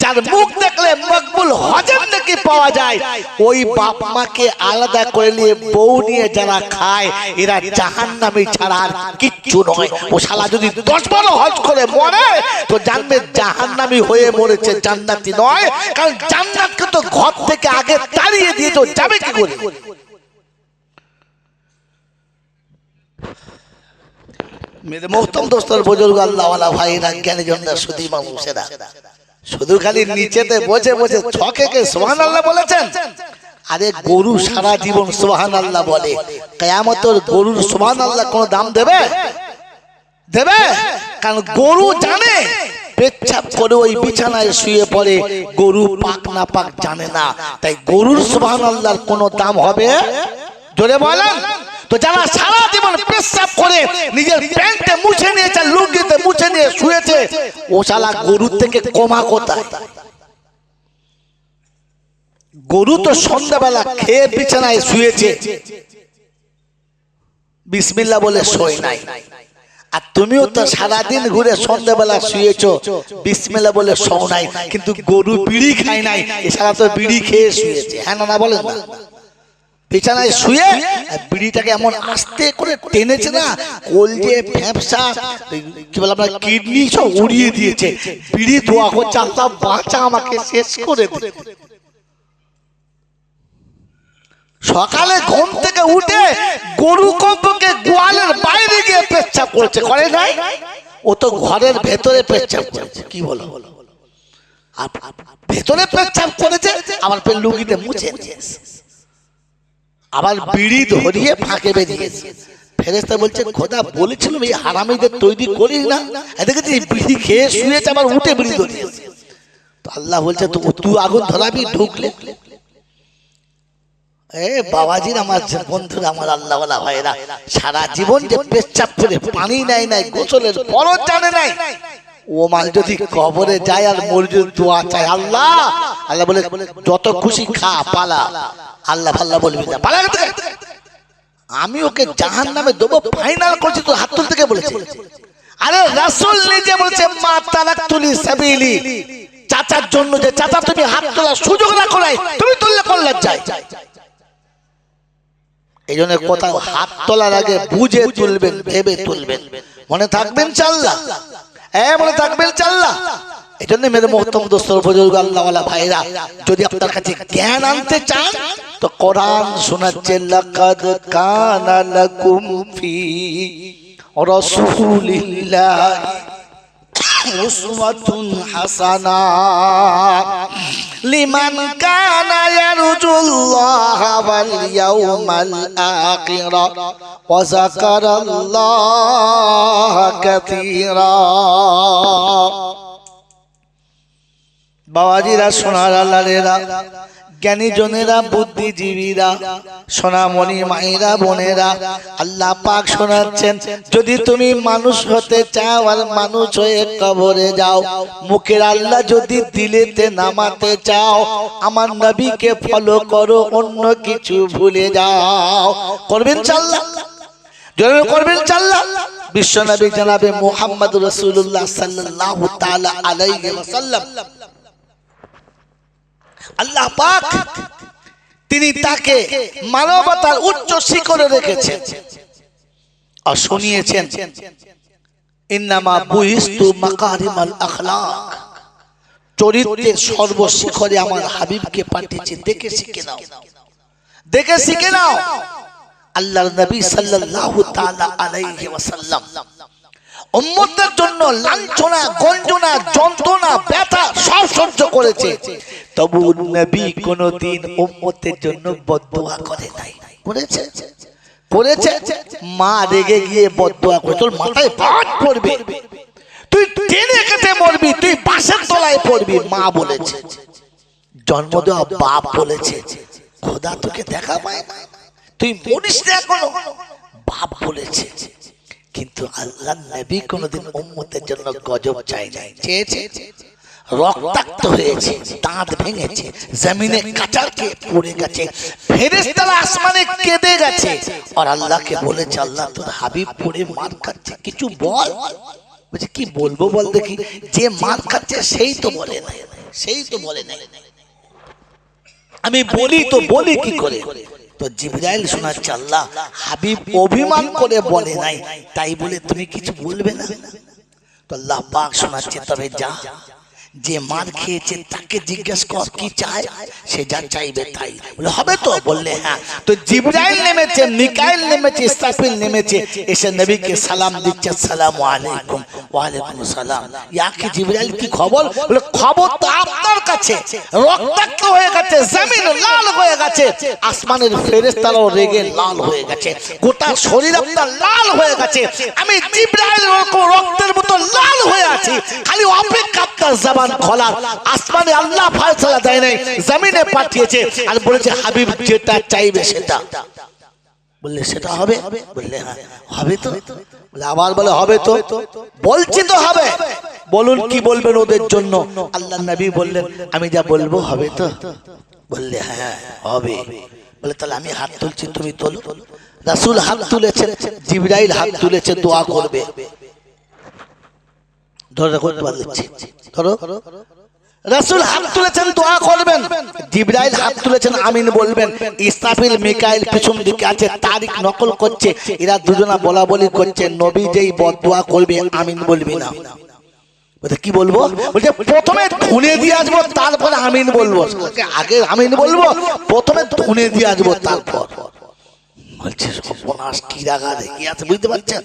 যার মুখ দেখলে মকবুল হজের নেকি পাওয়া যায়, ওই বাপ মাকে আলাদা করে নিয়ে বউ নিয়ে যারা খায় এরা জাহান্নামী ছাড়া আর কিচ্ছু নয়। ও শালা যদি 10-12 হজ করে মরে তো জানবে জাহান্নামী হয়ে মরেছে, জান্নাতি নয়। কারণ জান্নাতকে তো ঘর থেকে আগে তাড়িয়ে দিয়ে তো যাবে কি করে? মেরে মোহতরম দোস্তর বুজুর্গ আল্লাহওয়ালা ভাইরা, জ্ঞানী জনরা, সুধী মানুষেরা, শুধু খালি নিচেতে বসে বসে ছকে সুবহানাল্লাহ বলেছেন। আরে গরু সারা জীবন সুবহানাল্লাহ বলে, কিয়ামতের গরুর সুবহানাল্লাহ কোন দাম দেবে? দেবে? কারণ গরু জানে পেচ্ছাপ করে ওই বিছানায় শুয়ে পড়ে, গরু পাক না পাক জানে না, তাই গরুর সুবহানাল্লাহর কোন দাম হবে? জোরে বলেন। তো যারা সারা জীবন পেশাব করে নিজের প্যান্টে মুছে নিয়েছে, লুঙ্গিতে মুছে নিয়ে শুয়েছে, ও শালা গরুর থেকে কমা কোথায়? গরু তো সন্ধ্যাবেলা খেয়ে বিছানায় শুয়েছে, বিসমিল্লাহ বলে শোয় নাই। আর তুমিও তো সারাদিন ঘুরে সন্ধ্যাবেলা শুয়েছো, বিসমিল্লাহ বলে শোও নাই। কিন্তু গরু বিড়ি খায় নাই, এ শালা তো বিড়ি খেয়ে শুয়েছে। হ্যাঁ না বলেন না? বিছানায় শুয়ে বিড়িটাকে এমন আস্তে করে টেনেছে না, কলজে ফ্যাপসা কি বলে আপনার কিডনি সব উড়িয়ে দিয়েছে। বিড়ি ধোয়া হচ্ছে, আল্লাহ বাঁচা আমাকে শেষ করে দে। সকালে ঘুম থেকে উঠে গরু কম্পকে গোয়ালের বাইরে গিয়ে পেচ্ছাপ করেছে, করে নাই? ও তো ঘরের ভেতরে পেচ্ছাপ করেছে। কি বলো? ভেতরে পেচ্ছাপ করেছে, আবার লুঙ্গিতে মুছে নিয়েছে, আবার বিড়ি ধরিয়ে ফাঁকে বেরিয়েছে। ফেরেশতা বলছে খোদা বলেছিলাম এই হারামিদের তৈরি করিস না, দেখেছি বিড়ি খেয়ে শুয়েছে আবার উঠে বিড়ি ধরিয়েছে। তো আল্লাহ বলছে তুই আগুন ধরাবি, ঢুকলে। এ বাবাজির, আমার বন্ধুরা, আমার আল্লাহওয়ালা ভাইরা, সারা জীবন যে পেচ্ছাপ করে পানি নেয় নাই, গোসলের ফরজ জানে নাই, ও মাল যদি কবরে যায় আর মরজুর দোয়া চায়, আল্লাহ আল্লাহ বলে যত খুশি খা, পালা। আল্লাহ আল্লাহ বলবি না, পালা। আমি ওকে জাহান্নামে দেবো ফাইনাল করছি, তো হাত তুলতে কে বলেছে? আরে রাসূল নিজে বলছে মা তারাকতুলি সাবিলি, চাচার জন্য যে চাচা তুমি হাত তোলার সুযোগ রাখো নাই, তুমি তুললে করলে যায়। এই জন্য কোথাও হাত তোলার আগে বুঝে তুলবেন, ভেবে তুলবেন। মনে থাকবেন চাল্লা, মনে থাকবেন চাল্লা। এই জন্য মেরে মোহতরম দোস্তর বুজুর্গ আল্লাহওয়ালা ভাইরা, যদি আপনার কাছে জ্ঞান আনতে চান তো কোরআন শোনাচ্ছে, লাকাদ কানা লাকুম ফি রাসূলিল্লাহি উসওয়াতুন হাসানাহ লিমান কানা ইয়ারজুল্লাহা ওয়াল ইয়াউমাল আখিরা ওয়া যাকারাল্লাহা কাসীরা। বাবাজিরা, সোনার আল্লাহরা, জ্ঞানী জনেরা, বুদ্ধিজীবীরা, সোনামণি মায়েরা, বোনেরা, আল্লাহ পাক শোনাচ্ছেন, যদি তুমি মানুষ হতে চাও আর মানুষ হয়ে কবরে যাও, মুখের আল্লাহ যদি দিলেতে নামাতে চাও, আমার নবীকে ফলো করো, অন্য কিছু ভুলে যাও। করবেন চাল্লা, জোরে করবেন চাল্লা। বিশ্বনবী জনাবে মুহাম্মদ রাসূলুল্লাহ সাল্লাল্লাহু তাআলা আলাইহি ওয়াসাল্লাম, আল্লাহ পাক তিনি তাকে মানবতার উচ্চ শিখরে রেখেছেন আর শুনিয়েছেন, ইন্নামা বুইস্তু মাকারিমাল আখলাক, চরিত্রের সর্বশিখরে আমার হাবিবকে পাঠিয়েছি, দেখে শিখে নাও, দেখে শিখে নাও। আল্লাহর নবী সাল্লাল্লাহু তাআলা আলাইহি ওয়াসাল্লাম উম্মতের জন্য লাঞ্ছনা, গঞ্জনা, যন্ত্রণা, ব্যথা সব সহ্য করেছে, তবু নবী কোনদিন উম্মতের জন্য বদদুয়া করে নাই। করেছে? করেছে। মা রেগে গিয়ে বদদুয়া করে, তোর মাথায় বাজ পড়বে, তুই টেনে কেটে মরবি, তুই বাঁশের তলায় পড়বি, মা বলেছে। জন্ম দেওয়া বাপ বলেছে, খোদা তোকে দেখা পায় না, তুই মরিস না এখনো, বাপ বলেছে। কিন্তু আল্লাহর নবী কোনদিন উম্মতের জন্য গজব চাই নাই, চেয়েছে, রক্তাক্ত হয়েছে, দাঁত ভেঙেছে, জমিনে কাঁচাকে পড়ে গেছে, ফেরেশতারা আসমানে কেঁদে গেছে, আর আল্লাহকে বলেছে, আল্লাহ তোর হাবিব পড়ে মার খাচ্ছে, কিছু বল। বলছে কি বলবো বল দেখি, যে মার খাচ্ছে সেই তো বলে নাই, সেই তো বলে নাই, আমি বলি তো বলি কি করে? তো জিবরাইল শোনাচ্ছে, আল্লাহ হাবিব অভিমান করে বলে নাই, তাই বলে তুমি কিছু বলবে না? তো আল্লাহ পাক শোনাচ্ছে, তবে যা, যে মার খেয়েছে তাকে জিজ্ঞেস কর কি চায়, সে যা চাইবে তাই বলে হবে তো। বললে হ্যাঁ। তো জিবরাইল নেমেছে, মিকাইল নেমেছে, ইসরাফিল নেমেছে, এসে নবীকে সালাম দিচ্ছে, আসসালামু আলাইকুম। ওয়া আলাইকুম সালাম। ইয়া কি জিবরাইল, কি খবর? বলে খবর তো আপনার কাছে, রক্তাক্ত হয়ে গেছে, জমিন লাল হয়ে গেছে, আসমানের ফেরেশতারাও রেগে লাল হয়ে গেছে, গোটা শরীর আপনার লাল হয়ে গেছে, আমি জিবরাইল রক্তের মতো লাল হয়ে আছি, খালি অপেক্ষা আপনার জবান খোলার। আসমানে আল্লাহ ফয়সালা দেয় নাই, জমিনে পাঠিয়েছে আর বলেছে হাবিব যেটা চাইবে সেটা। বললে সেটা হবে? বললে হ্যাঁ হবে তো। আবার বলে হবে তো, বলছি তো হবে। বলুন কি বলবেন ওদের জন্য? আল্লাহ নবী বললেন, আমি যা বলবো হবে তো? বললে হ্যাঁ হবে। বলে তাহলে আমি হাত তুলছি, তুমি তোলো। রাসূল হাত তুলেছেন, জিবরাইল হাত তুলেছে, দোয়া করবে। ধরে করতে পারছি, ধরো। রাসূল হাত তুলেছেন, দোয়া করবেন। জিবরাইল হাত তুলেছেন, আমিন বলবেন। ইসরাফিল, মিকাইল পিছন দিকে আছে, তারিখ নকল করছে, এরা দুজনা বলা বলি করছে, নবী যেই বদদুয়া করবে আমিন বলবি না। বলতে কি বলবো? বলছে প্রথমে ধুনে দিয়ে আসবো, তারপরে আমিন বলবো। আগে আমিন বলবো, প্রথমে ধুনে দিয়ে আসবো, তারপর। বলছে সর্বনাশ, কি রাগা দেখি আছে, বুঝতে পারছেন?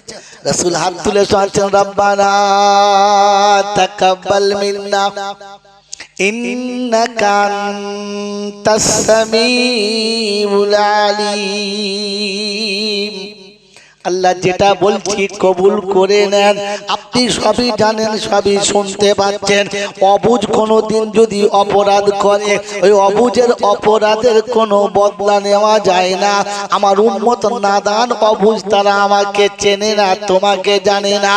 রাসূল হাত তুলে বলছেন, রব্বানা তাকাব্বাল মিন্না ইন্নাকা আনতাস সামিউল আলিম। আল্লাহ যেটা বলছি কবুল করে নেন, আপনি সবই জানেন, সবই শুনতে পাচ্ছেন। অবুঝ কোনোদিন যদি অপরাধ করে, ওই অবুঝের অপরাধের কোনো বদলা নেওয়া যায় না। আমার উম্মত নাদান অবুঝ, তারা আমাকে চেনে না, তোমাকে জানে না,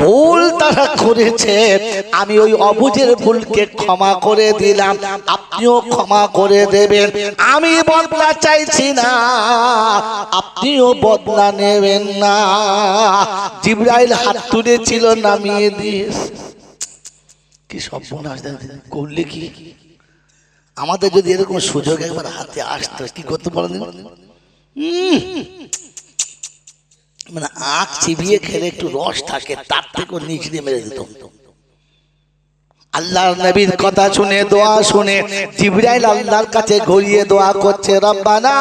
ভুল তারা করেছে, আমি ওই অবুঝের ভুলকে ক্ষমা করে দিলাম, আপনিও ক্ষমা করে দেবেন। আমি বদলা চাইছি না, আপনিও বদলা নেবেন না। জিবরাইল হাত তুলেছিল, নামিয়ে দিয়েছে। কি সর্বনাশ করলে! কি আমাদের যদি এরকম সুযোগ একবার হাতে আসতো, কি করতে পারেন? মানে আখ চিবিয়ে খেলে একটু রস থাকে, তার থেকেও নিচ দিয়ে মেরে দিত। আল্লাহর নবীর কথা শুনে, দোয়া শুনে, জিবরাইল আল্লাহর কাছে গড়িয়ে দোয়া করছে, রব্বানা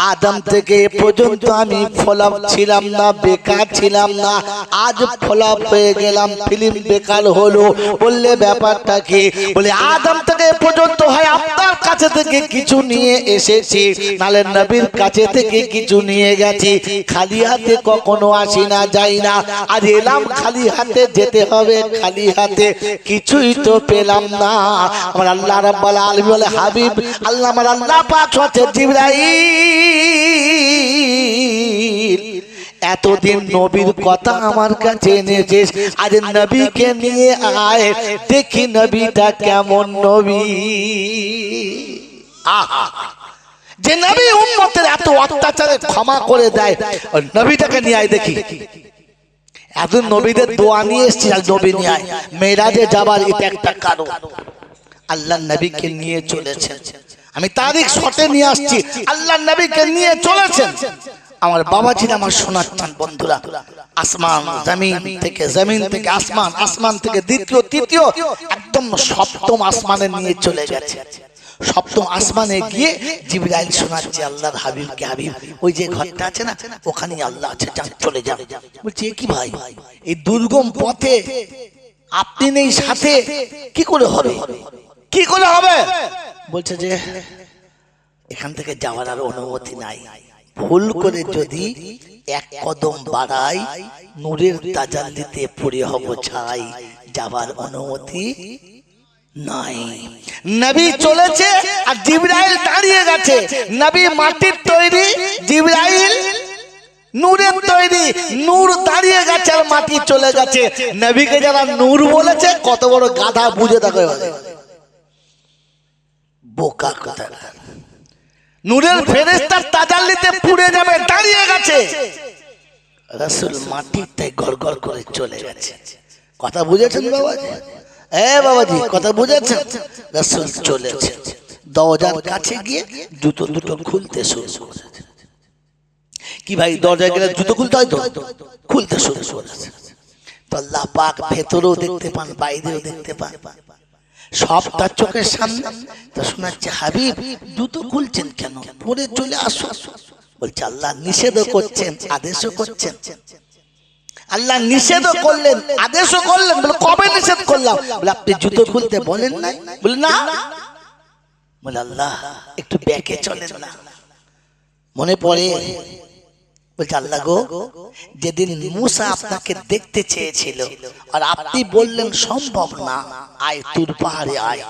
আদম থেকে এ পর্যন্ত আমি ফলাপ ছিলাম না, বেকার ছিলাম না, আজ ফলাপ হয়ে গেলাম, ফিল্ম বেকার হলো। বললে ব্যাপারটা কি? বলে আদম থেকে এ পর্যন্ত হয় আপনার কাছে থেকে কিছু নিয়ে এসেছি, নালে নবীর কাছে থেকে কিছু নিয়ে গেছি, খালি হাতে কখনো আসি না, যাই না। আজ এলাম খালি হাতে, যেতে হবে খালি হাতে, কিছুই তো পেলাম না। আমার আল্লাহ রাব্বুল আলামিন বলে হাবিব আল্লাহ, আমার আল্লাহ পাক হচ্ছে জিবরাইল, এতদিন নবীর কথা আমার কাছে এনেছিস, আজ নবীকে নিয়ে আয়, দেখি নবীটা কেমন নবী। আহা, যে নবী উম্মতের এত অত্যাচারে ক্ষমা করে দেয়, নবীটাকে নিয়ে আয় দেখি। এখন নবীদের দোয়া নিয়ে এসেছি, আর নবী নিয়ে আয়। মেরাজে যাবার এটা একটা কারণ, আল্লাহ নবীকে নিয়ে চলেছেন। আমি তারিখ শর্টে নিয়ে আসছি, আল্লাহ নবীকে নিয়ে চলেছেন। আমার বাবাজিরা আমার শোনাচ্ছেন বন্ধুরা, আসমান জমিন থেকে, জমিন থেকে আসমান, আসমান থেকে দ্বিতীয় তৃতীয় একদম সপ্তম আসমানে নিয়ে চলে গেছে। সপ্তম আসমানে গিয়ে জিবরাইল শোনাচ্ছে আল্লাহর হাবিবকে, হাবিব ওই যে ঘরটা আছে না, ওখানেই আল্লাহ আছে, যান চলে যান। বলছি কি ভাই, এই দুর্গম পথে আপনি নেই সাথে, কি করে হবে, কি করে হবে? বলছে যে এখান থেকে যাওয়ার আর অনুমতি নাই, ভুল করে যদি এক কদম বাড়াই নূরের তাজাল্লিতে পড়ে হব ছাই, যাবার অনুমতি নাই। নবী চলেছে আর জিবরাইল দাঁড়িয়ে গেছে। নবী মাটির তৈরি, জিবরাইল নূরের তৈরি, নূর দাঁড়িয়ে গেছে আর মাটি চলে গেছে। নবীকে যারা নূর বলেছে, কত বড় গাধা বুঝে দেখো, বোকা কথা। নূরের ফেরেশতার তাজাল্লিতে পুড়ে যাবে, দাঁড়িয়ে গেছে। রাসূল মাটিতে গড়গড় করে চলে গেছে। কথা বুঝেছেন বাবাজি? বাবাজি কথা বুঝেছেন? রাসূল চলেছে, দরজার কাছে গিয়ে জুতো দুটো খুলতে শুরু করেছে। কি ভাই, দরজায় গেলে জুতো খুলতে হয় তো, খুলতে শুরু করেছে। তো আল্লাহ পাক ভেতরেও দেখতে পান, বাইরেও দেখতে পান, সব তার চোখের সামনে। তো শোনাচ্ছে হাবিব জুতো খুলছেন কেন, পরে চলে আসো। বলছে আল্লাহ নিষেধও করছেন, আদেশও করছেন। আল্লাহ নিষেধও করলেন, আদেশও করলেন। বলে কবে নিষেধ করলাম? বলে আপনি জুতো খুলতে বলেন নাই। বলে না। বলে আল্লাহ একটু ব্যাকে চলেন না, মনে পড়ে। বলছে আল্লাহ গো, যেদিন মুসা আপনাকে দেখতে চেয়েছিল আর আপনি বললেন সম্ভব না, আয় তুর পাহাড়ে আয়,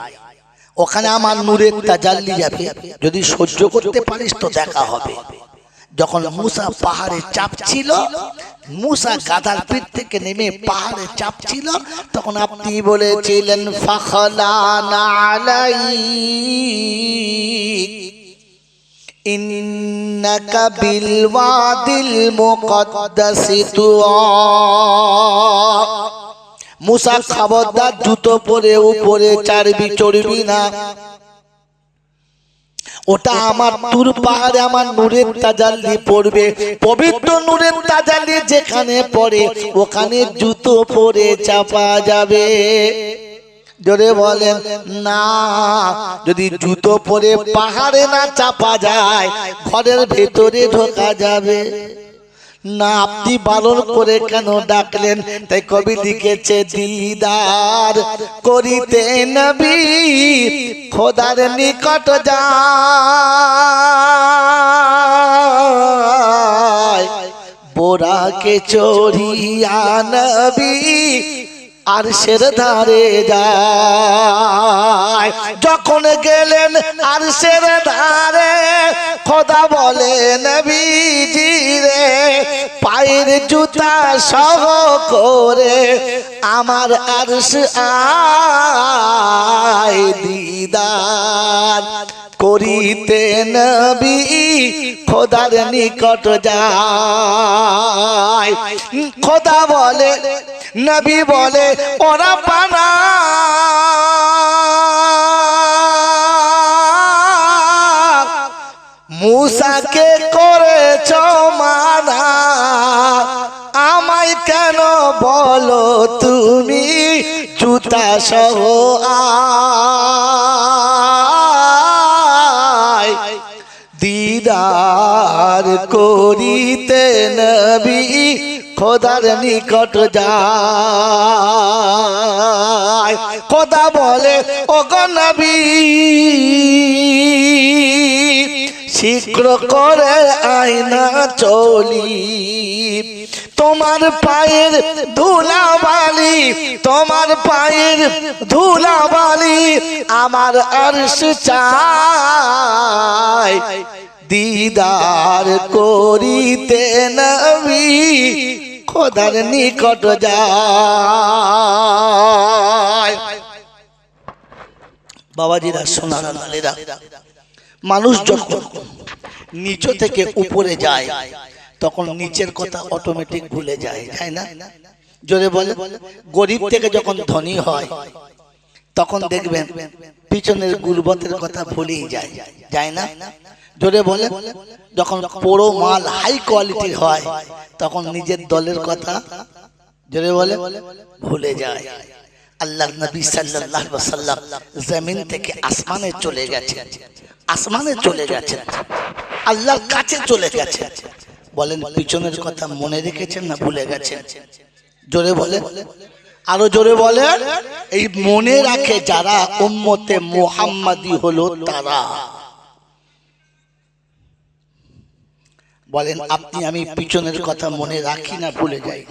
ওখানে আমার নূরের তাজাল্লি যাবে, যদি সহ্য করতে পারিস তো দেখা হবে। যখন মুসা পাহাড়ে চাপছিল, মুসা গাধার পিঠ থেকে নেমে পাহাড়ে চাপছিল, তখন আপনি বলেছিলেন ফাখলানা আলাইক ইন্নাকা বিল ওয়াদিল মুকদ্দাসি তুয়া। মুসা খবরদার জুতো পরে উপরে চড়বি না, ওটা আমার তুর পাহাড়ে আমার নূরের তাজাল্লি পড়বে, পবিত্র নূরের তাজাল্লি যেখানে পড়ে ওখানে জুতো পরে চাপা যাবে। জোরে বলেন না। যদি জুতো পরে পাহাড়ে না চাপা যায়, ঘরের ভেতরে ঢোকা যাবে না। আপনি বারণ করে কেন ডাকলেন? তাই কবি লিখেছে দিদার করিতে নবী খোদার নিকট যায়, বোরাকে চড়িয়া নবী আরশের ধারে যায়। যখন গেলেন আরশের ধারে, খোদা বলে নবীজি রে, পায়ের জুতা সহ করে আমার আরশ আয়, দিদার করিতে নবী খোদার নিকট যায়। খোদা বলে, নবী বলে ওরা পানা মুসাকে করেছ মানা, আমায় কেন বলো তুমি জুতা সহ আয়। দিদার করিতে নবী খোদার নিকট যায়। খোদা বলে ওগো নবী শীঘ্র করে আয়না চলি, তোমার পায়ের ধুলাবালি, তোমার পায়ের ধুলাবালি আমার আরশ চাই। দিদার করিতে নবী খোদার নিকট যায়। বাবাজিরা সোনার লালেরা, মানুষ যখন নিচ থেকে উপরে যায় তখন নিচের কথা অটোমেটিক ভুলে যায়, তাই না? জোরে বলে। গরিব থেকে যখন ধনী হয় তখন দেখবেন পিছনের গুরবতের কথা ভুলেই যায়, যায় না? জোরে বলে। যখন পুরো মাল হাই কোয়ালিটির হয় তখন নিজের দলের কথা জোরে বলে ভুলে যায়। আল্লাহর নবী সাল্লাল্লাহু আলাইহি ওয়াসাল্লাম জমিন থেকে আসমানে চলে গেছেন, আসমানে চলে গেছেন, আল্লাহর কাছে চলে গেছেন। বলেন পিছনের কথা মনে রেখেছেন না ভুলে গেছেন? জোরে বলে, আরো জোরে বলে। এই মনে রাখে যারা উম্মতে মুহাম্মাদি হলো তারা। বলেন আপনি আমি পিছনের কথা মনে রাখি না ভুলে যাই?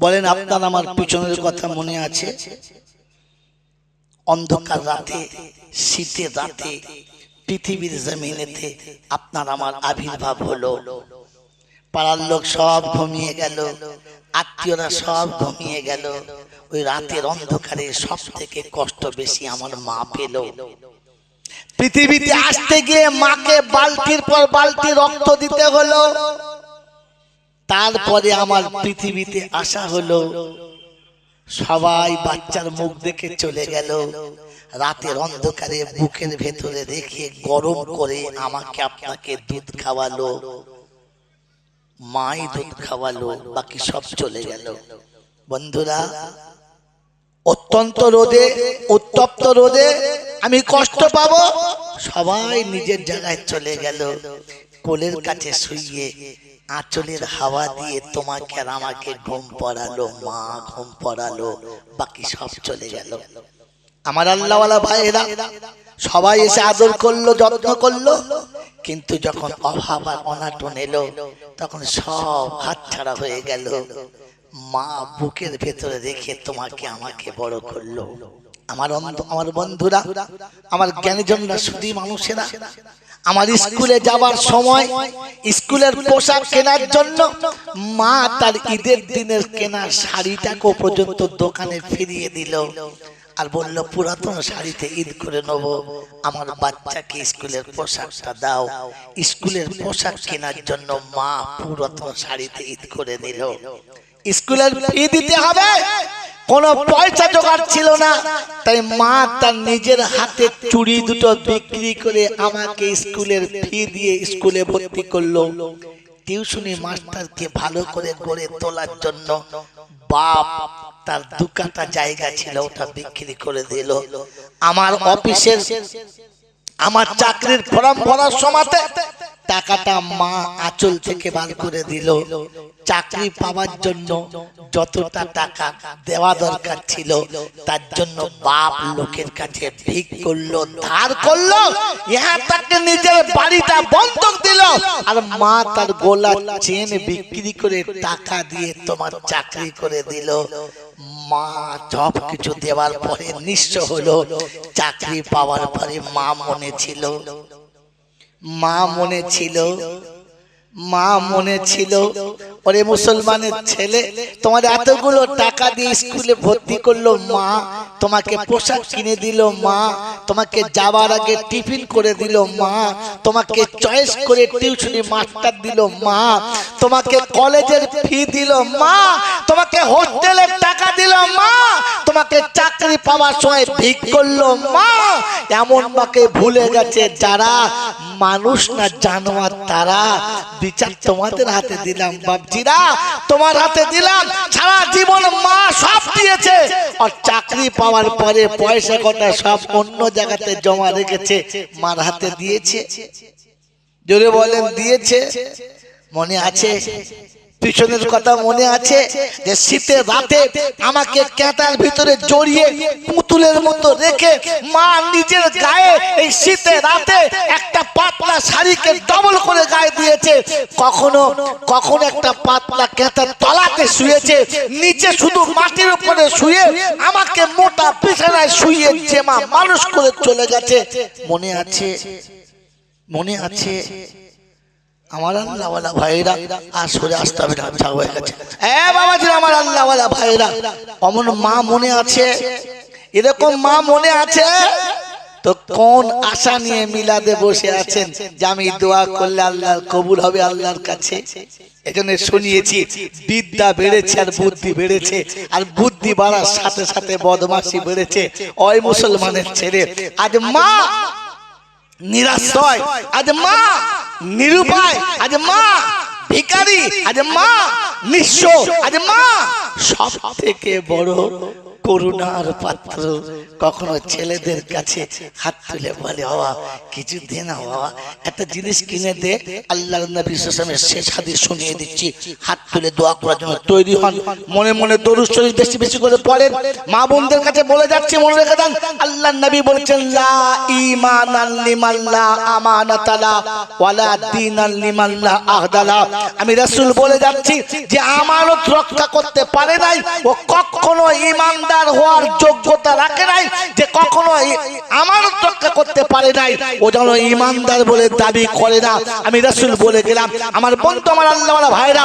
বলেন আপনার আমার পিছনের কথা মনে আছে? অন্ধকার রাতে, শীতের রাতে পৃথিবীর জমিনেতে আপনার আমার আবির্ভাব হলো। পাড়ার লোক সব ঘুমিয়ে গেল, আত্মীয়রা সব ঘুমিয়ে গেল। ওই রাতের অন্ধকারে সব থেকে কষ্ট বেশি আমার মা পেল। পৃথিবীতে আসতে গিয়ে মাকে বালতির পর বালতি রক্ত দিতে হলো, তারপরে আমার পৃথিবীতে আসা হলো। সবাই বাচ্চার মুখ দেখে চলে গেল। রাতের অন্ধকারে বুকের ভেতরে রেখে গরম করে আমাকে আপনাকে দুধ খাওয়ালো, মাই দুধ খাওয়ালো, বাকি সব চলে গেল। বন্ধুরা, অত্যন্ত রোদে, উত্তপ্ত রোদে আমি কষ্ট পাবো, সবাই নিজের জায়গায় চলে গেল। কোলের কাছে শুইয়ে আঁচলের হাওয়া দিয়ে তোমাকে আর আমাকে ঘুম পড়ালো, মা ঘুম পড়ালো, বাকি সব চলে গেল। আমার আল্লাহওয়ালা ভাইয়েরা সবাই এসে আদর করলো, যত্ন করলো, কিন্তু যখন অভাব আর অনাটন এলো তখন সব হাতছাড়া হয়ে গেল। মা বুকের ভেতরে রেখে তোমাকে আমাকে বড় করলো। আমার বন্ধুরা, আমার জ্ঞানীজনরা, শুধু মানুষেরা, আমার স্কুলে যাবার সময় স্কুলের পোশাক কেনার জন্য মা তার ঈদের দিনের কেনা শাড়িটাকে পর্যন্ত দোকানে ফিরিয়ে দিল আর বলল পুরাতন শাড়িতে ঈদ করে নেব, আমার বাচ্চাকে স্কুলের পোশাকটা দাও। স্কুলের পোশাক কেনার জন্য মা পুরাতন শাড়িতে ঈদ করে দিল। স্কুলের ফি দিতে হবে, কোনো পয়সা জোগাড় ছিল না, তাই মা তার নিজের হাতে চুড়ি দুটো বিক্রি করে আমাকে স্কুলের ফি দিয়ে স্কুলে ভর্তি করলো। টিউশনি মাস্টারকে ভালো করে গড়ে তোলার জন্য বাপ তার 2 কাঠা জায়গা ছিল, ওটা বিক্রি করে দিল। আমার অফিসের, আমার চাকরির ফর্ম ভরার সময়তে টাকাটা মা আঁচল থেকে বার করে দিল। চাকরি পাওয়ার জন্য যতটা টাকা দেওয়া দরকার ছিল তার জন্য বাপ লোকের কাছে ভিক করলো, ধার করলো, ইহা তাকে নিজের বাড়িটা বন্ধক দিল। আর মা তার গোলার চেন বিক্রি করে টাকা দিয়ে তোমার চাকরি করে দিল। মা সব কিছু দেওয়ার পরে নিঃস্ব হলো। চাকরি পাওয়ার পরে মা মনে ছিল, মা মনে ছিল, মা মনে ছিল, ওরে মুসলমানের ছেলে, তোমার এতগুলো টাকা দিয়ে স্কুলে ভর্তি করলো মা, তোমাকে পোশাক কিনে দিল মা, তোমাকে যাওয়ার আগে টিফিন করে দিল মা, তোমাকে চয়েস করে টিউশনি মাস্টার দিল মা, তোমাকে কলেজের ফি দিল মা, তোমাকে হোস্টেলের টাকা দিল মা, তোমাকে চাকরি পাওয়ার সময় ভিক করলো মা। এমন মাকে ভুলে গেছে যারা মানুষ না জানোয়ার তারা, বিচার তোমাদের হাতে দিলাম বাপজিরা, তোমার হাতে দিলাম। সারা জীবন মা সব দিয়েছে, আর চাকরি পাওয়ার পরে পয়সা কটা সব অন্য জায়গাতে জমা রেখেছে, মার হাতে দিয়েছে। জোরে বলেন দিয়েছে? মনে আছে পিছনের কথা মনে আছে যে শীতের রাতে আমাকে ক্যাঁটার ভিতরে জড়িয়ে পুতুলের মতো রেখে মা নিজের গায়ে এই শীতের রাতে একটা পাতলা শাড়িকে ডবল করে গায়ে দিয়েছে। কখনো কখনো একটা পাতলা ক্যাঁটার তলাতে শুয়েছে, নিচে শুধু মাটির উপরে শুয়ে আমাকে মোটা বিছানায় শুয়ে যে মা মানুষ করে চলে গেছে। মনে আছে? মনে আছে? আমার আল্লাহওয়ালা ভাইরা, আর সরে আসতে হবে না, হয়ে গেছে। বাবাজি আমার আল্লাহওয়ালা ভাইরা, অমন মা মনে আছে? এরকম মা মনে আছে? তো কোন আশা নিয়ে মিলাদে বসে আছেন যে আমি দোয়া করলে আল্লাহর কবুল হবে আল্লাহর কাছে? এজন্য শুনিয়েছি বিদ্যা বেড়েছে আর বুদ্ধি বেড়েছে, আর বুদ্ধি বাড়ার সাথে সাথে বদমাশি বেড়েছে। ওই মুসলমানের ছেলে আজ মা নিরাশ্রয়, আজ মা নিরুপায়, আজ মা ভিখারি, আজ মা নিঃস্ব, আজ মা সব থেকে বড় করুণার পাত্র। কখনো ছেলেদের কাছে হাত তুলে বলে বাবা কিছু দে না, বাবা একটা জিনিস কিনে দে। আল্লাহর নবী সাল্লাল্লাহু আলাইহি ওয়াসাল্লামের শেষ হাদিস শুনিয়ে দিচ্ছি, হাত তুলে দোয়া করার জন্য তৈরি হন, মনে মনে দরুদ শরীফ বেশি বেশি করে পড়েন। মা বোনদের কাছে বলে যাচ্ছি, মনে রেখে দেন, আল্লাহর নবী বলেছেন লা ঈমানান লিমান লা আমানাতা লা ওয়ালা দীনান লিমান লা আহদা লা। আমি রাসূল বলে যাচ্ছি যে আমানত রক্ষা করতে পারে নাই ও কখনো ঈমানদার হওয়ার যোগ্যতা রাখে নাই, যে কখনো আমানত রক্ষা করতে পারে নাই ও যেন ঈমানদার বলে দাবি করে না। আমি রাসূল বলে গেলাম। আমার বন্ধু, আমার আল্লাহওয়ালা ভাইরা,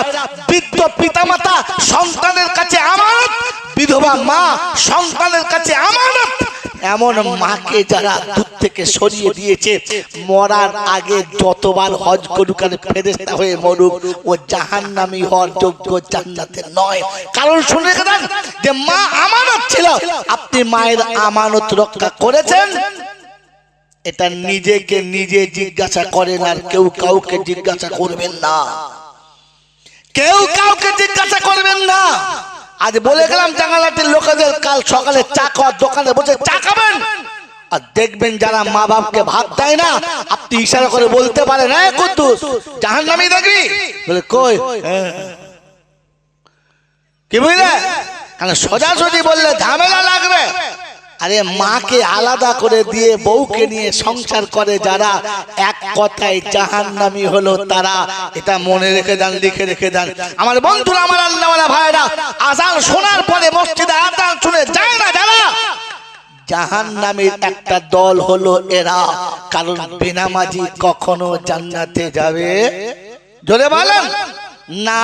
বৃদ্ধ পিতামাতা সন্তানের কাছে আমানত, বিধবা মা সন্তানের কাছে আমানত। এমন মাকে যারা দূর থেকে সরিয়ে দিয়েছে, মরার আগে যতবার হজ করুক আর ফেরেশতা হয়ে মরুক, ও জাহান্নামী হওয়ার যোগ্য, জান্নাতের নয়। কারণ শুনে রাখেন যে মা আমানত ছিল, আপনি মায়ের আমানত রক্ষা করেছেন, এটা নিজেকে নিজে জিজ্ঞাসা করেন, আর কেউ কাউকে জিজ্ঞাসা করবেন না, কেউ কাউকে জিজ্ঞাসা করবেন না। আজ বলে গেলাম জাঙ্গালাটির লোকেদের, কাল সকালে চা খাওয়ার দোকানে বসে চা খাবেন, আর দেখবেন যারা মা বাপকে ভাত দেয় না, আপনি ইশারা করে বলতে পারেন হ্যাঁ কুদ্দুস জাহান্নামী দেখবি, বলে কই কি বুঝলে, কারণ সোজাসুজি বললে ঝামেলা লাগবে। আরে মাকে আলাদা করে দিয়ে বউকে নিয়ে সংসার করে যারা, এক কথায় জাহান্নামী হলো তারা। এটা মনে রেখে দেন, লিখে রেখে দেন। আমার বন্ধুরা, আমার আল্লাহওয়ালা ভাইরা, আযান শোনার পরে মসজিদে আযান শুনে যায় না যারা, জাহান্নামীর একটা দল হলো এরা। কারণ বেনামাজি কখনো জান্নাতে যাবে? জোরে বলেন না।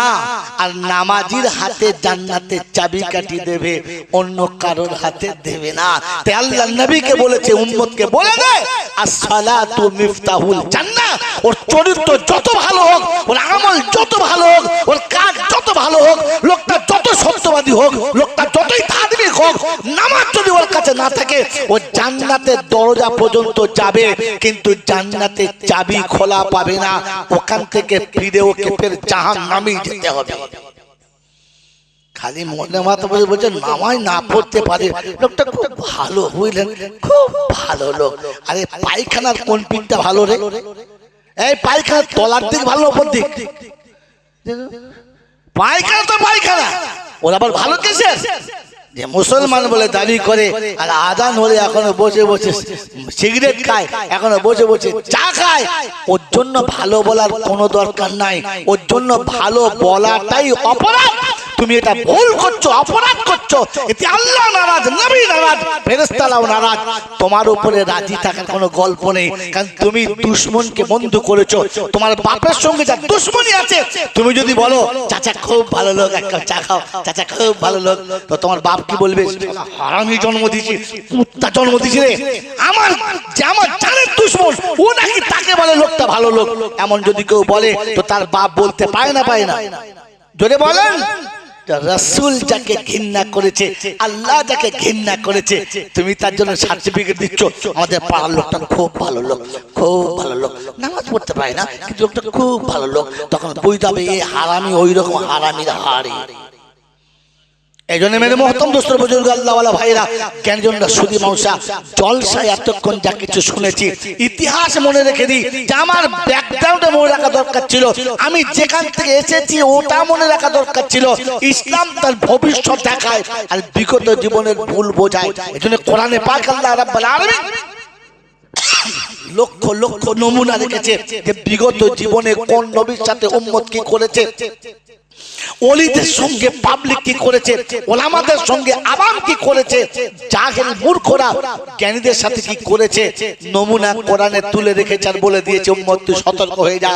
আর নামাজির হাতে জান্নাতের চাবিকাঠি দেবে, অন্য কারোর হাতে দেবে না। তাই আল্লাহর নবীকে বলেছে উম্মতকে বলে দে, as-salatu মিফতাহুল জান্নাহ। ওর চরিত্র যত ভালো হোক, ওর আমল যত ভালো হোক, ওর কাজ যত ভালো হোক, লোকটা যত সত্যবাদী হোক, লোকটা যতই ধার্মিক হোক, নামাজ যদি ওর কাছে না থাকে, ও জান্নাতের দরজা পর্যন্ত যাবে, কিন্তু জান্নাতের চাবি খোলা পাবে না। ওখান থেকে ফিরে ওকে ফের জাহান্নামে যেতে হবে। খালি মনে মাথা বলে বলছে নামাজ না পড়তে পারে, লোকটা খুব ভালো, বুঝলেন, খুব ভালো লোক। আরে পায়খানার কোন পিঠটা ভালো রে? এই পায়খানার তলার দিক ভালো, ওপর দিক? পায়খানা তো পায়খানা, ওরা আবার ভালো কিসের? যে মুসলমান বলে দাবি করে, আর আজান হলে এখনো বসে বসে সিগারেট খায়, এখনো বসে বসে চা খায়। ওর জন্য ভালো বলার কোনো দরকার নাই, ওর জন্য ভালো বলাটাই অপরাধ। তুমি এটা ভুল করছো, অপরাধ করছো, এতে আল্লাহ নারাজ, নবী নারাজ, ফেরেশতারাও নারাজ। তোমার উপরে রাজি থাকার কোনো গল্প নেই, কারণ তুমি দুশমনকে বন্ধু করেছো। তোমার বাপের সঙ্গে যা দুশমনি আছে, তুমি যদি বলো চাচা খুব ভালো লোক, এক কাপ চা খাও, চাচা খুব ভালো লোক, তো তোমার বাপ কি বলবে? হারামি জন্ম দিয়েছি, কুত্তা জন্ম দিয়েছি রে, আমার জানের দুশমন, ও নাকি তাকে বলে লোকটা ভালো লোক। এমন যদি কেউ বলে, তো তার বাপ বলতে পায় না, পায় না? যদি বলেন রাসূল যাকে ঘৃণা করেছে, আল্লাহ যাকে ঘৃণা করেছে, তুমি তার জন্য সার্টিফিকেট দিচ্ছ আমাদের পাড়ার লোকটা খুব ভালো লোক, খুব ভালো লোক, নামাজ পড়তে পারে না কিন্তু লোকটা খুব ভালো লোক। তখন বুঝতে হবে এই হারামি ওই রকম হারামির হাড়ি। এই জন্য মেরে মহতম দোস্ত বুজুর্গ আল্লাহওয়ালা ভাইরা, জ্ঞানীজনরা, সুদী মাউসা, জলসায় এতক্ষণ যা কিছু শুনেছি ইতিহাস মনে রেখে দিই যে আমার ব্যাকগ্রাউন্ডে মনে রাখা দরকার ছিল, আমি যেখান থেকে এসেছি ওটা মনে রাখা দরকার ছিল। ইসলাম তার ভবিষ্যৎ দেখায় আর বিগত জীবনের ভুল বোঝায়। এই জন্য কোরআনে পাক আল্লাহ রাব্বুল আলামিন লক্ষ লক্ষ নমুনা রেখেছে যে বিগত জীবনে কোন নবীর সাথে উম্মত কি করেছে, ওলিদের সঙ্গে পাবলিক কি করেছে, ওলামাদের সঙ্গে আবাম কি করেছে, জাহেল মূর্খরা জ্ঞানীদের সাথে কি করেছে, নমুনা কোরআনে তুলে রেখেছে আর বলে দিয়েছে উম্মত তুই সতর্ক হয়ে যা,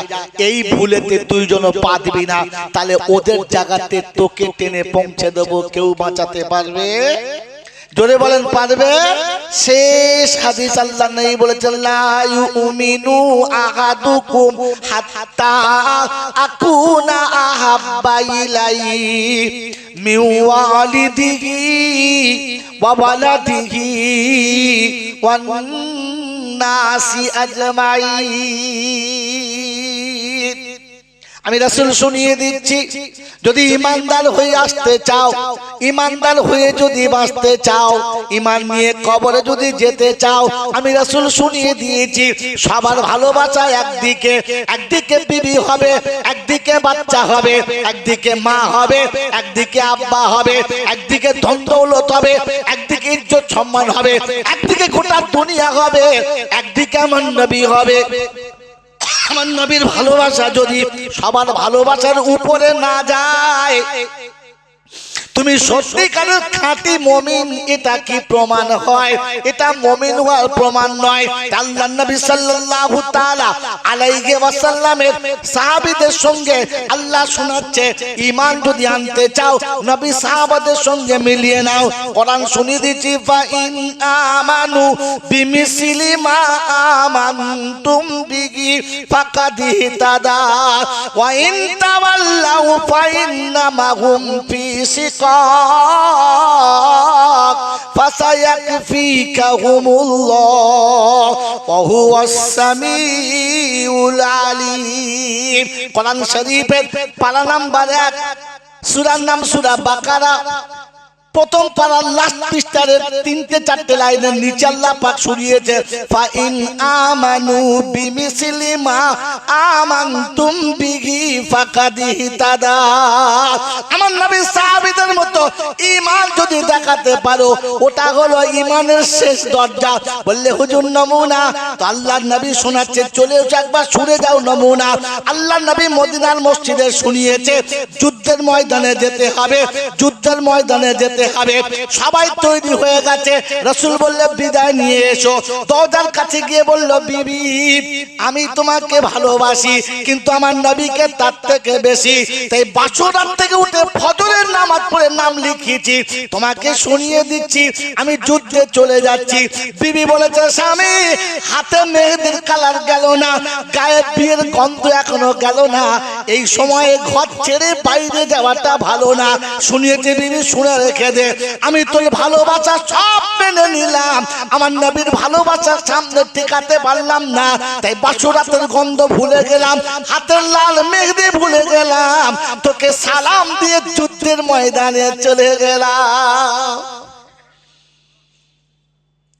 এই ভুলেতে তুই যেন পা দিবি না, তাহলে ওদের জায়গাতে তোকে টেনে পৌঁছে দেবো। কেউ বাঁচাতে পারবে? জোরে বলেন পারবে? শেষ হাদিস আল্লাহ নবী বলেছেন লা ইউমিনু আহাদুকুম হাত্তা আকুনা আহাব্বা ইলাইহি মিন ওয়ালিদিহি ওয়া ওয়ালাদিহি ওয়ান নাসি আজমাইন। আমি রাসূল শুনিয়ে দিচ্ছি, যদি ইমানদার হয়ে আসতে চাও, ইমানদার হয়ে যদি বাঁচতে চাও, ইমান নিয়ে কবরে যদি যেতে চাও, আমি রাসূল শুনিয়ে দিয়েছি সবার ভালোবাসা একদিকে, একদিকে বিবি হবে, একদিকে বাচ্চা হবে, একদিকে মা হবে, একদিকে আব্বা হবে, একদিকে ধন দৌলত হবে, একদিকে ইজ্জত সম্মান হবে, একদিকে গোটা দুনিয়া হবে, একদিকে আমার নবী হবে। আমার নবীর ভালোবাসা যদি সবার ভালোবাসার উপরে না যায়, তুমি সত্যিকারের খাঁটি মুমিন, এটা কি প্রমাণ হয়? এটা মুমিন হওয়ার প্রমাণ নয়। আল্লাহর নবী সাল্লাল্লাহু তাআলা আলাইহি ওয়াসাল্লামের সাহাবীদের সঙ্গে আল্লাহ শোনাচ্ছে, ঈমান যদি আনতে চাও নবী সাহাবাদের সঙ্গে মিলিয়ে নাও। কোরআন শুনিয়ে দিচ্ছি, ফা ইন আমানু বিমিসলি মা আমানতুম বিহি ফাকাদ ইহতাদা ওয়া ইন তাওয়াল্লাউ ফা ইন্নামা হুম ফি ফাসায়াকফিকাহুমুল্লাহ ওয়া হুয়াস সামিউল আলিম। কোরআন শরীফের পারা নাম্বার 1, সূরার নাম সূরা বাকারা, প্রথম পারার লাস্ট পৃষ্ঠার 3-4 লাইনের নিচে আল্লাহ পাক শুনিয়েছে, ফা ইন আমানু বিমিসলি মা আমানতুম বিহি ফাকাদ ইহতাদা। আমার নবী সাহাবীদের মতো ঈমান যদি দেখাতে পারো, ওটা হলো ঈমানের শেষ দরজা। বললে হুজুর নমুনা, তো আল্লাহর নবী শোনাচ্ছে, চলে এসো একবার শুনে যাও নমুনা। আল্লাহর নবী মদিনার মসজিদে শুনিয়েছে যুদ্ধের ময়দানে যেতে হবে, যুদ্ধের ময়দানে যেতে হবে। সবাই তৈরি হয়ে গেছে, রাসূল বললেন বিদায় নিয়ে এসো। দরজার কাছে গিয়ে বলল, বিবি আমি তোমাকে ভালোবাসি কিন্তু আমার নবীকে তার থেকে বেশি, তাই বাসরাত থেকে উঠে ফজরের নামাজ পড়ে নাম লিখিয়েছি, তোমাকে শুনিয়ে দিচ্ছি আমি যুদ্ধে চলে যাচ্ছি। বিবি বলেছে, স্বামী হাতে মেহেদির কালার গেল না, গায়ে বিয়ের গন্ধ এখনো গেল না, এই সময়ে ঘর ছেড়ে বাইরে যাওয়াটা ভালো না। শুনিয়েছে বিবি, শুনে রেখে দে, আমি তোর ভালোবাসা সব মেনে নিলাম, আমার নবীর ভালোবাসার সামনে টিকাতে পারলাম না, তাই বাসরাতের গন্ধ ভুলে গেলাম, হাতের লাল মেহেদি ভুলে গেলাম, তোকে সালাম দিয়ে যুদ্ধের ময়দানে চলে গেলাম।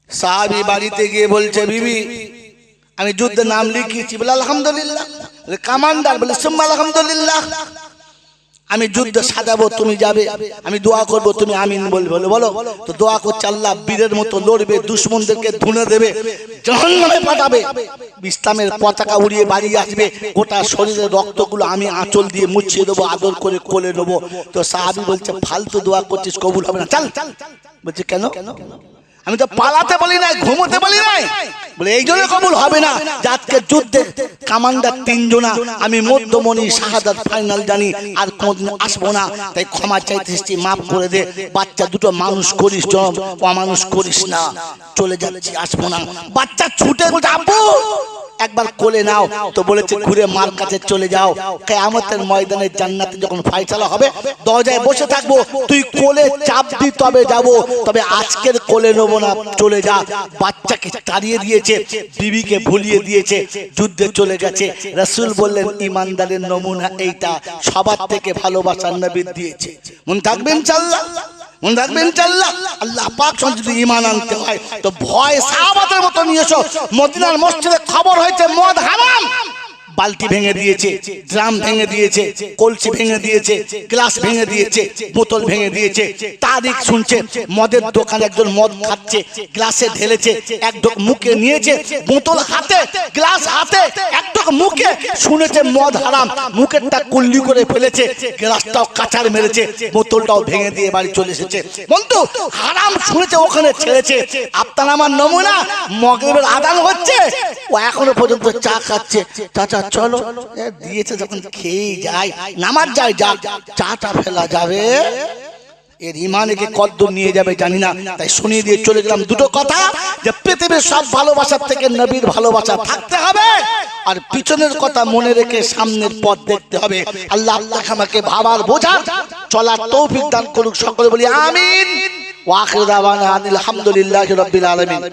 সাহাবী বাড়িতে গিয়ে বলছে, বিবি আমি যুদ্ধের নাম লিখিয়েছি। বলে আলহামদুলিল্লাহ। কমান্ডার বলে সুম্মা আলহামদুলিল্লাহ, আমি যুদ্ধ সাজাবো, তুমি যাবে, আমি দোয়া করবো, তুমি আমিন বলবে। বলো তো দোয়া করছে, আল্লাহ বীরের মতো লড়বে, দুশমনদেরকে ধুনে দেবে, জাহান্নামে পাঠাবে, ইসলামের পতাকা উড়িয়ে বাড়ি আসবে, গোটা শরীরের রক্তগুলো আমি আঁচল দিয়ে মুছিয়ে দেবো, আদর করে কোলে নেবো। তো সাহাবী বলছে, ফালতু দোয়া করছিস, কবুল হবে না, চল। বলছে কেন? আমি তো পালাতে বলি নাই, ঘুমোতে বলি নাই। বলে এই জন্য কবুল হবে না, আজকে যুদ্ধে কামান্ডার 3 জনা, আমি মধ্যমণি শাহাদাত ফাইনাল জানি, আর কোনদিন আসবো না, তাই ক্ষমা চাইতেছি, মাফ করে দে, বাচ্চা দুটো মানুষ করিস, অমানুষ করিস না, চলে যাচ্ছি, আসবো না। বাচ্চা ছুটে বলছে, আব্বু একবার কোলে নাও তো বলেছে ঘুরে মার কাছে চলে যাও, কিয়ামতের ময়দানে জান্নাতে যখন ফায়সালা হবে দরজায় বসে থাকবো, তুই কোলে চাপ দি তবে যাব, তবে আজকের কোলে নেব না, চলে যা। বাচ্চাকে তাড়িয়ে দিয়েছে, বিবিকে ভুলিয়ে দিয়েছে, যুদ্ধে চলে গেছে। রাসূল বললেন ঈমানদারের নমুনা এইটা, সবার থেকে ভালোবাসার নবী দিয়েছে। মন থাকবেন ইনশাআল্লাহ, মন রাখবেন ইনশাআল্লাহ। আল্লাহ পাক যদি ঈমান আনতে হয় তো ভয় সাহাবাদের মতো নিয়ে এসো। মদিনার মসজিদে খবর হয়েছে মদ হারাম, বালতি ভেঙে দিয়েছে, ড্রাম ভেঙে দিয়েছে, কলসি ভেঙে দিয়েছে, গ্লাস ভেঙে দিয়েছে, বোতল ভেঙে দিয়েছে। তারিখ শুনছে মদের দোকানে একজন মদ খাচ্ছে, গ্লাসে ঢেলেছে, এক ঢোক মুখে নিয়েছে, বোতল হাতে, গ্লাস হাতে, এক ঢোক মুখে, শুনেছে মদ হারাম, মুখেরটা কুল্লি করে ফেলেছে, গ্লাসটাও কাঁচার মেরেছে, বোতলটাও ভেঙে দিয়ে বাড়ি চলে এসেছে। বন্ধু হারাম শুনেছে, ওখানে ছেড়েছে। আপনার আমার নমুনা, মাগরিবের আযান হচ্ছে, ও এখনো পর্যন্ত চা খাচ্ছে। চাচা চলো, দিয়েছে যখন খেয়ে যায়, নামাজ যায়, যা চাটা ফেলা যাবে, এর ঈমানকে কদ্দূর নিয়ে যাবে জানি না, তাই শুনিয়ে দিয়ে চলে গেলাম দুটো কথা, যে পৃথিবীর সব ভালোবাসার থেকে নবীর ভালোবাসা থাকতে হবে, আর পিছনের কথা মনে রেখে সামনের পথ দেখতে হবে। আল্লাহ আমাকে ভাবার বোঝার চলার তৌফিক দান করুক, সকলে বলি আমিন। ওয়া আখিরু দাওয়ানা আলহামদুলিল্লাহি রাব্বিল আলামিন।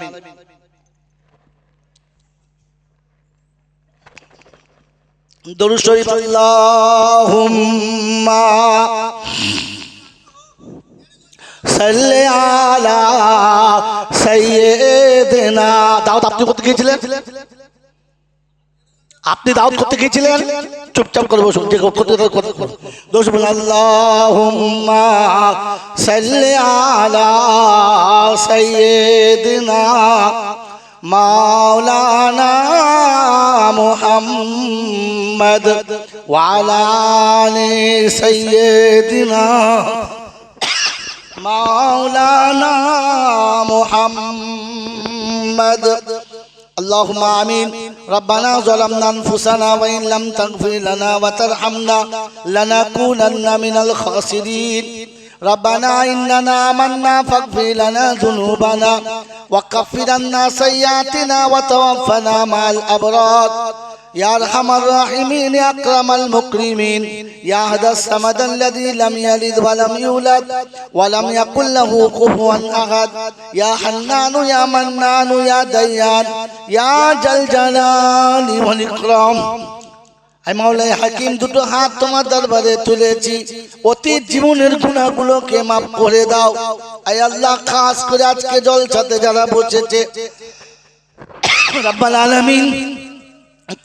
দরুদ শরীফ আল্লাহুম্মা সাল্লি আলা সাইয়্যিদিনা। দাওয়াত আপনি করতে গিয়েছিলেন, আপনি দাওয়াত করতে গিয়েছিলেন, চুপচাপ করে বসুন, যে করতে দোষ বলুন আল্লাহুম্মা সাল্লি আলা সাইয়্যিদিনা মাওলানা মুহাম্মদ ওয়া আলা আলি সাইয়্যিদিনা মাওলানা মুহাম্মদ। اللهم آمين. ربنا ظلمنا أنفسنا وإن لم تغفر لنا وترحمنا لنكونن من الخاسرين. ربنا إننا آمنا فاغفر لنا ذنوبنا وكفر عنا سيئاتنا وتوفنا مع الأبرار. يا أرحم الراحمين يا أكرم المكرمين يا أحد الصمد الذي لم يلد ولم يولد ولم يكن له كفوا أحد. يا حنان يا منان يا ديان يا ذا الجلال والإكرام. আই মাওলাই হাকিম, দুটো হাত তোমার দরবারে তুলেছি, অতীত জীবনের গুনাহগুলোকে মাফ করে দাও। আই আল্লাহ, খাস করে আজকে জলসাতে যারা বসেছে রব্বুল আলামিন,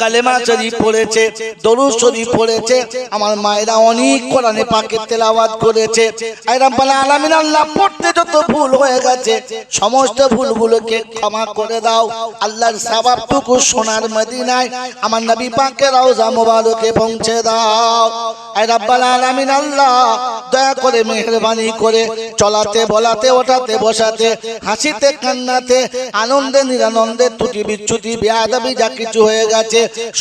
কালেমা শরীফ পড়েছে, দরুদ শরীফ পড়েছে, আমার মায়েরা অনেক কোরআনে পাকের তেলাওয়াত করেছে। আয় রব্বুল আলামিন, আল্লাহ পড়তে যত ভুল হয়ে গেছে সমস্ত ভুলগুলোকে ক্ষমা করে দাও। আল্লাহর সওয়াবটুকু সোনার মদিনায় আমার নবী পাকের রওজা মোবারকে পৌঁছে দাও। আয় রব্বুল আলামিন, আল্লাহ দয়া করে মেহেরবানি করে চলাতে বলাতে ওঠাতে বসাতে হাসিতে কান্নাতে আনন্দে নিরানন্দে ত্রুটি বিচ্যুতি বেয়াদবি যা কিছু হয়ে গেছে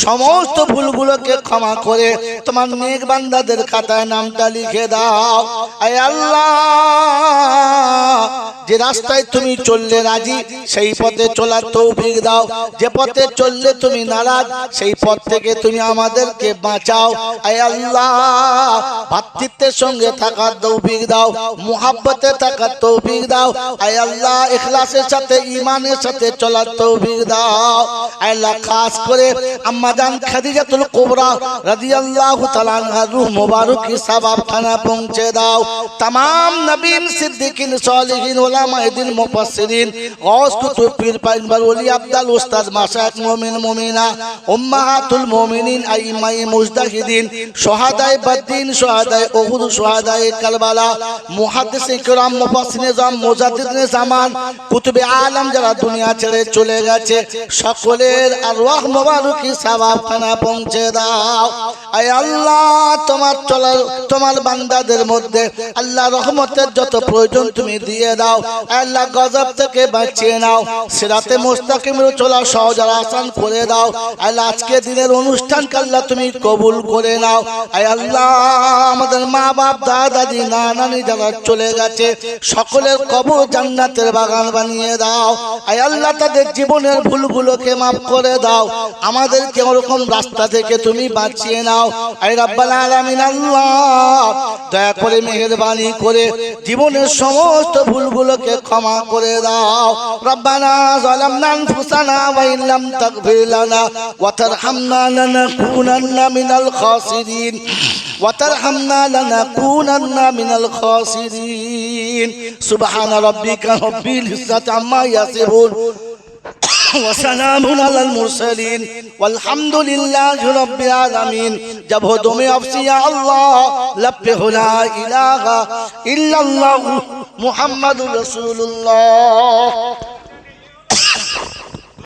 সমস্ত ভুলগুলোকে ক্ষমা করে তোমার নেক বান্দাদের খাতায় নামটা লিখে দাও। আয় আল্লাহ, যে রাস্তায় তুমি চললে রাজি সেই পথে চলার তৌফিক দাও, যে পথে চললে তুমি নারাজ সেই পথ থেকে তুমি আমাদেরকে বাঁচাও। আয় আল্লাহ, ভাতৃত্বের সঙ্গে থাকার তৌফিক দাও, মুহাব্বতে থাকার তৌফিক দাও। আয় আল্লাহ, ইখলাসের সাথে ঈমানের সাথে চলার তৌফিক দাও। আয় আল্লাহ, খাস করে আম্মা জান খাদিজাতুল কুবরা রাদিয়াল্লাহু তাআলা আনহার রূহ মুবারকি সওয়াবখানা পৌঁছে দাও। तमाम নবীন সিদ্দিকিন সালিহিন উলামায়ে দ্বীন মুফাসসিরিন গাউস কুতুব পীর পয়গম্বর ওলি আব্দাল উস্তাদ মাশায়েখ মুমিন মুমিনা উম্মাহাতুল মুমিনিন আইমায়ে মুজতাহিদিন শুহাদায়ে বদ্দিন শুহাদায়ে উহুদ শুহাদায়ে কারবালা মুহাদ্দিসিন কিরাম মুফাসসিরিন জাম মুজাদ্দিদিন জামান কুতুবে আলম যারা দুনিয়া ছেড়ে চলে গেছে সকলের আরওয়াহ মুবারকি সওয়াবখানা পৌঁছে দাও। আয় আল্লাহ তোমার চলার তোমার বান্দাদের মধ্যে আল্লাহ রহমতের যত প্রয়োজন তুমি দিয়ে দাও। আল্লাহ গজব থেকে বাঁচিয়ে নাও, সিরাতে মুস্তাকিমের চলা সহজ আর আসান করে দাও। আল্লাহ আজকে দিনের অনুষ্ঠানকে আল্লাহ তুমি কবুল করে নাও। আয় আল্লাহ আমাদের মা বাপ দাদা দাদি নানি যারা চলে গেছে সকলের কবর জান্নাতের বাগান বানিয়ে দাও। আয় আল্লাহ তাদের জীবনের ভুলগুলোকে মাফ করে দাও, আমাদেরকে ওরকম রাস্তা থেকে তুমি বাঁচিয়ে নাও। আয় রাব্বাল আলামিন আল্লাহ দয়া করে মেহেরবানি করে জীবনের সমস্ত ভুলগুলোকে ক্ষমা করে দাও। রব্বানা যালামনা আনফুসানা ওয়া ইল্লাম তাগফির লানা ওয়া তারহামনা লানাকুনান্না মিনাল খাসিরিন وترحمنا لنكونن من الخاسرين سبحان ربك رب العزة عما يصفون وسلام على المرسلين والحمد لله رب العالمين जब हो दो में अफसी या अल्लाह लब्बे हो ला इलाहा इल्लल्लाह मुहम्मदुर रसूलुल्लाह।